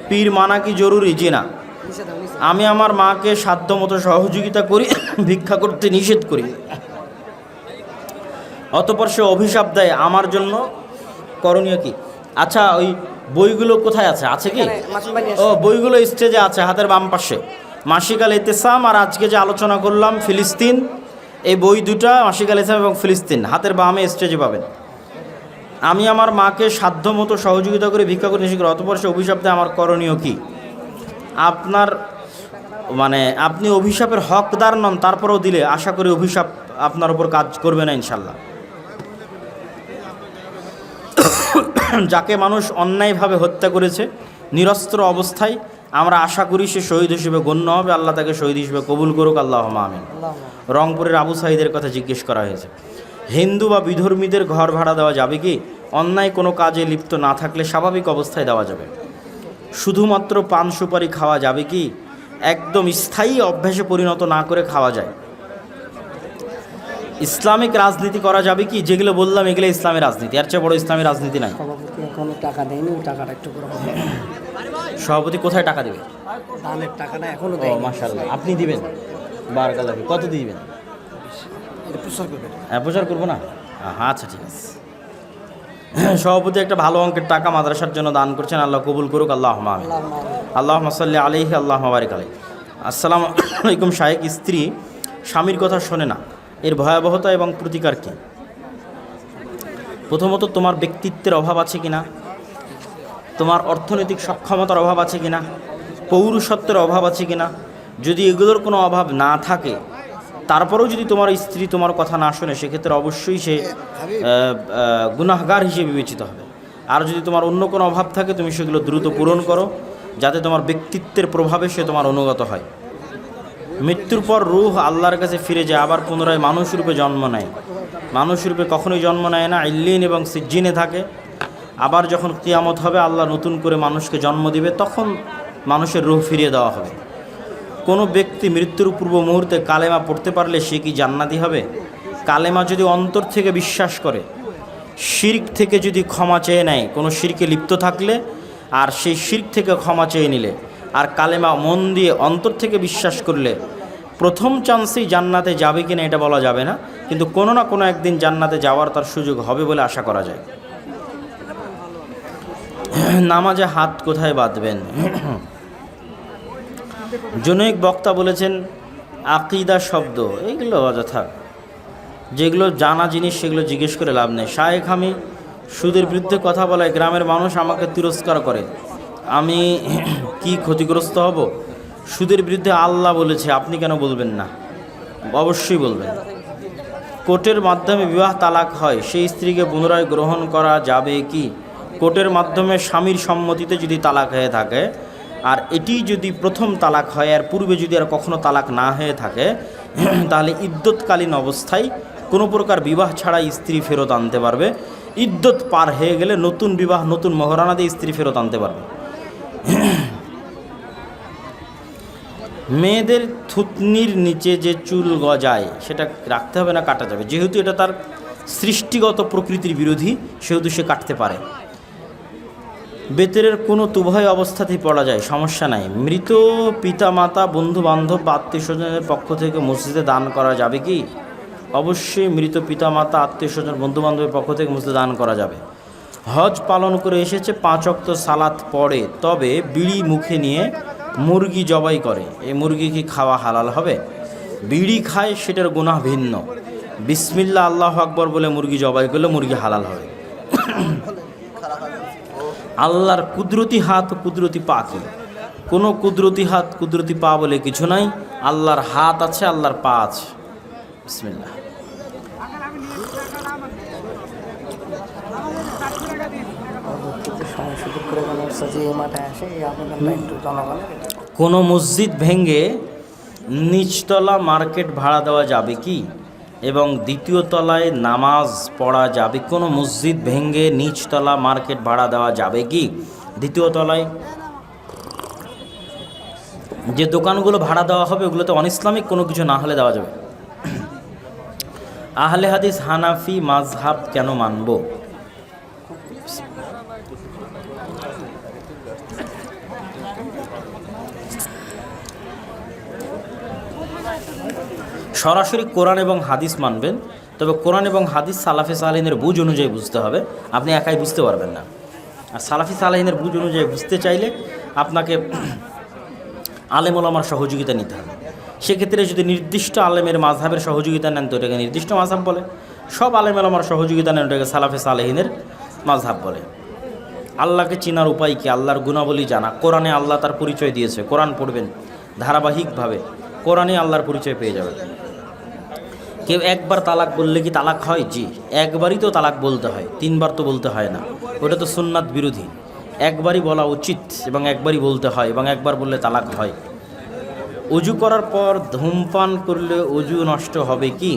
পীর মানা কি জরুরি? জি না। আমি আমার মাকে সাধ্যমতো সহযোগিতা করি, ভিক্ষা করতে নিষেধ করি, অতঃপর সে অভিশাপ দেয়, আমার জন্য করণীয় কি? আচ্ছা, ওই বইগুলো কোথায় আছে? আছে কি? ও, বইগুলো স্টেজে আছে, হাতের বাম পাশে। মাসিক আল ইতিসাম আর আজকে যে আলোচনা করলাম ফিলিস্তিন, এই বই দুটা মাসিক আল ইতিসাম এবং ফিলিস্তিন হাতের বামে স্টেজে পাবেন। আমি আমার মাকে সাধ্যমতো সহযোগিতা করে ভিক্ষা করে নিষেধ করি, অতঃপর সে অভিশাপ দেয়, আমার করণীয় কি? আপনার মানে আপনি অভিশাপের হকদার নন, তারপরেও দিলে আশা করি অভিশাপ আপনার উপর কাজ করবে না ইনশাল্লাহ। যাকে মানুষ অন্যায়ভাবে হত্যা করেছে নিরস্ত্র অবস্থায়, আমরা আশা করি সে শহীদ হিসেবে গণ্য হবে, আল্লাহ তাকে শহীদ হিসেবে কবুল করুক, আল্লাহুম্মা আমিন। রংপুরের আবু সাঈদের কথা জিজ্ঞেস করা হয়েছে, হিন্দু বা বিধর্মীদের ঘর ভাড়া দেওয়া যাবে কি? অন্যায় কোনো কাজে লিপ্ত না থাকলে স্বাভাবিক অবস্থায় দেওয়া যাবে। শুধুমাত্র পান সুপারি খাওয়া যাবে কি? একদম স্থায়ী অভ্যাসে পরিণত না করে খাওয়া যায়। ইসলামিক রাজনীতি করা যাবে কি? যেগুলো বললাম এগুলো ইসলামের রাজনীতি, এর চেয়ে বড় ইসলামী রাজনীতি নাই। সভাপতি এখনো টাকা দেয়নি, টাকাটা একটু করে হবে। সভাপতি কোথায় টাকা দেবে? দানের টাকাটা এখনো ও দেয়নি। মাশাআল্লাহ, আপনি দিবেন? বারাকাল্লাহ। কত দিবেন? এটা প্রচার করবেন? প্রচার করবো না? হ্যাঁ, আচ্ছা ঠিক আছে। সভাপতি একটা ভালো অঙ্কের টাকা মাদ্রাসার জন্য দান করছেন, আল্লাহ কবুল করুক, আল্লাহুম্মা আমিন। আল্লাহুম্মা সাল্লি আলাইহি, আল্লাহুম্মা বারিক আলাইহি। আসসালামু আলাইকুম শায়েখ, স্ত্রী স্বামীর কথা শোনে না, এর ভয়াবহতা এবং প্রতিকার কী? প্রথমত, তোমার ব্যক্তিত্বের অভাব আছে কিনা, তোমার অর্থনৈতিক সক্ষমতার অভাব আছে কিনা, পৌরুষত্বের অভাব আছে কিনা। যদি এগুলোর কোনো অভাব না থাকে, তারপরেও যদি তোমার স্ত্রী তোমার কথা না শোনে, সেক্ষেত্রে অবশ্যই সে গুনাহগার হিসেবে বিবেচিত হবে। আর যদি তোমার অন্য কোনো অভাব থাকে, তুমি সেগুলো দ্রুত পূরণ করো, যাতে তোমার ব্যক্তিত্বের প্রভাবে সে তোমার অনুগত হয়। মৃত্যুর পর রূহ আল্লাহর কাছে ফিরে যায়, আবার পুনরায় মানুষ রূপে জন্ম নেয়। মানুষ রূপে কখনোই জন্ম নেয় না, ইল্লিন এবং সিজ্জিনে থাকে। আবার যখন কিয়ামত হবে, আল্লাহ নতুন করে মানুষকে জন্ম দিবে, তখন মানুষের রূহ ফিরিয়ে দেওয়া হবে। কোনো ব্যক্তি মৃত্যুর পূর্ব মুহূর্তে কালেমা পড়তে পারলে সে কি জান্নাতি হবে? কালেমা যদি অন্তর থেকে বিশ্বাস করে, শিরক থেকে যদি ক্ষমা চেয়ে নেয়, কোনো শিরকে লিপ্ত থাকলে, আর সেই শিরক থেকে ক্ষমা চেয়ে নিলে, আর কালেমা মন দিয়ে অন্তর থেকে বিশ্বাস করলে, প্রথম চান্সেই জান্নাতে যাবে কিনা এটা বলা যাবে না, কিন্তু কোনো না কোনো একদিন জান্নাতে যাওয়ার তার সুযোগ হবে বলে আশা করা যায়। নামাজে হাত কোথায় বাঁধবেন? জনৈক বক্তা বলেছেন আকিদা শব্দ, এইগুলো অযথা, যেগুলো জানা জিনিস সেগুলো জিজ্ঞেস করে লাভ নেই। শায়েখ, আমি সুদের বিরুদ্ধে কথা বলায় গ্রামের মানুষ আমাকে তিরস্কার করে, আমি কি ক্ষতিগ্রস্ত হব? সুদের বিরুদ্ধে আল্লাহ বলেছে, আপনি কেন বলবেন না? অবশ্যই বলবেন। কোর্টের মাধ্যমে বিবাহ তালাক হয়, সেই স্ত্রীকে পুনরায় গ্রহণ করা যাবে কি? কোর্টের মাধ্যমে স্বামীর সম্মতিতে যদি তালাক হয়ে থাকে, আর এটি যদি প্রথম তালাক হয়, আর পূর্বে যদি আর কখনো তালাক না হয়ে থাকে, তাহলে ইদ্যৎকালীন অবস্থায় কোনো প্রকার বিবাহ ছাড়াই স্ত্রী ফেরত আনতে পারবে। ইদ্যত পার হয়ে গেলে নতুন বিবাহ, নতুন মহরানা দিয়ে স্ত্রী ফেরত আনতে পারবে। মেয়েদের থুতনির নিচে যে চুল গজায় সেটা রাখতে হবে না কাটা যাবে? যেহেতু এটা তার সৃষ্টিগত প্রকৃতির বিরোধী, সেহেতু সে কাটতে পারে। বেতের কোনো উভয় অবস্থাতেই পড়া যায়, সমস্যা নাই। মৃত পিতা মাতা, বন্ধু বান্ধব বা আত্মীয় স্বজনের পক্ষ থেকে মসজিদে দান করা যাবে কি? অবশ্যই মৃত পিতা মাতা, আত্মীয় স্বজন, বন্ধু বান্ধবের পক্ষ থেকে মসজিদে দান করা যাবে। হজ পালন করে এসেছে, 5 ওয়াক্ত সালাত পড়ে, তবে বিড়ি মুখে নিয়ে মুরগি জবাই করে, এই মুরগি কি খাওয়া হালাল হবে? বিড়ি খায় সেটার গুনাহ ভিন্ন। বিসমিল্লাহ আল্লাহু আকবার বলে মুরগি জবাই করলে মুরগি হালাল হবে। আল্লাহর কুদরতি হাত, কুদরতি পা কি? কোনো কুদরতি হাত, কুদরতি পা বলে কিছু নাই। আল্লাহর হাত আছে, আল্লাহর পা আছে। বিসমিল্লাহ। কোনো মসজিদ ভেঙে নিচতলা মার্কেট ভাড়া দেওয়া যাবে কি? এবং দ্বিতীয় তলায় নামাজ পড়া যাবে? কোনো মসজিদ ভেঙে নিচতলা মার্কেট ভাড়া দেওয়া যাবে কি? দ্বিতীয় তলায় যে দোকানগুলো ভাড়া দেওয়া হবে ওগুলোতে অনইসলামিক কোনো কিছু না হলে দেওয়া যাবে। আহলে হাদিস হানাফি মাযহাব কেন মানব? সরাসরি কোরআন এবং হাদিস মানবেন, তবে কোরআন এবং হাদিস সালাফি সালেহিনের বুঝ অনুযায়ী বুঝতে হবে, আপনি একাই বুঝতে পারবেন না। আর সালাফি সালেহিনের বুঝ অনুযায়ী বুঝতে চাইলে আপনাকে আলেম ওলামার সহযোগিতা নিতে হবে। সেক্ষেত্রে যদি নির্দিষ্ট আলেমের মাযহাবের সহযোগিতা নেন তো এটাকে নির্দিষ্ট মাযহাব বলে, সব আলেম ওলামার সহযোগিতা নেন ওটাকে সালাফি সালেহিনের মাযহাব বলে। আল্লাহকে চেনার উপায় কি? আল্লাহর গুণাবলী জানা। কোরআনে আল্লাহ তার পরিচয় দিয়েছে, কোরআন পড়বেন ধারাবাহিকভাবে, কোরআনে আল্লাহর পরিচয় পেয়ে যাবেন। কেউ একবার তালাক বললে কি তালাক হয়? জি, একবারই তো তালাক বলতে হয়, 3 বার তো বলতে হয় না। ওটা তো সুন্নাত বিরোধী। একবারই বলা উচিত এবং একবারই বলতে হয়, এবং একবার বললে তালাক হয়। অজু করার পর ধূমপান করলে অজু নষ্ট হবে কি?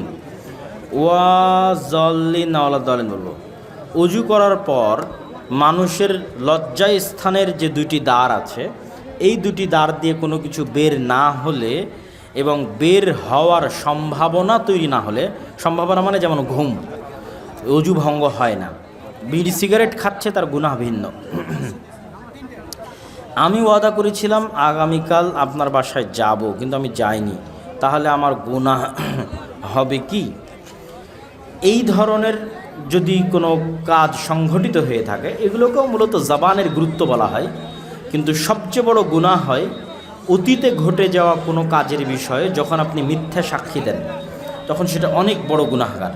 ওয়াজল্লিন আওয়ালাদ্দালিন বলবো। অজু করার পর মানুষের লজ্জা স্থানের যে 2টি দ্বার আছে, এই 2টি দ্বার দিয়ে কোনো কিছু বের না হলে এবং বের হওয়ার সম্ভাবনা তৈরি না হলে, সম্ভাবনা মানে যেমন ঘুম, অজু ভঙ্গ হয় না। বিড়ি সিগারেট খাচ্ছে, তার গুনাহ ভিন্ন। আমি ওয়াদা করেছিলাম আগামীকাল আপনার বাসায় যাব, কিন্তু আমি যাইনি, তাহলে আমার গুনাহ হবে কি? এই ধরনের যদি কোনো কাজ সংঘটিত হয়ে থাকে, এগুলোকেও মূলত জবানের গুরুত্ব বলা হয়, কিন্তু সবচেয়ে বড় গুনাহ হয় অতীতে ঘটে যাওয়া কোনো কাজের বিষয়ে যখন আপনি মিথ্যা সাক্ষী দেন, তখন সেটা অনেক বড় গুনাহগার।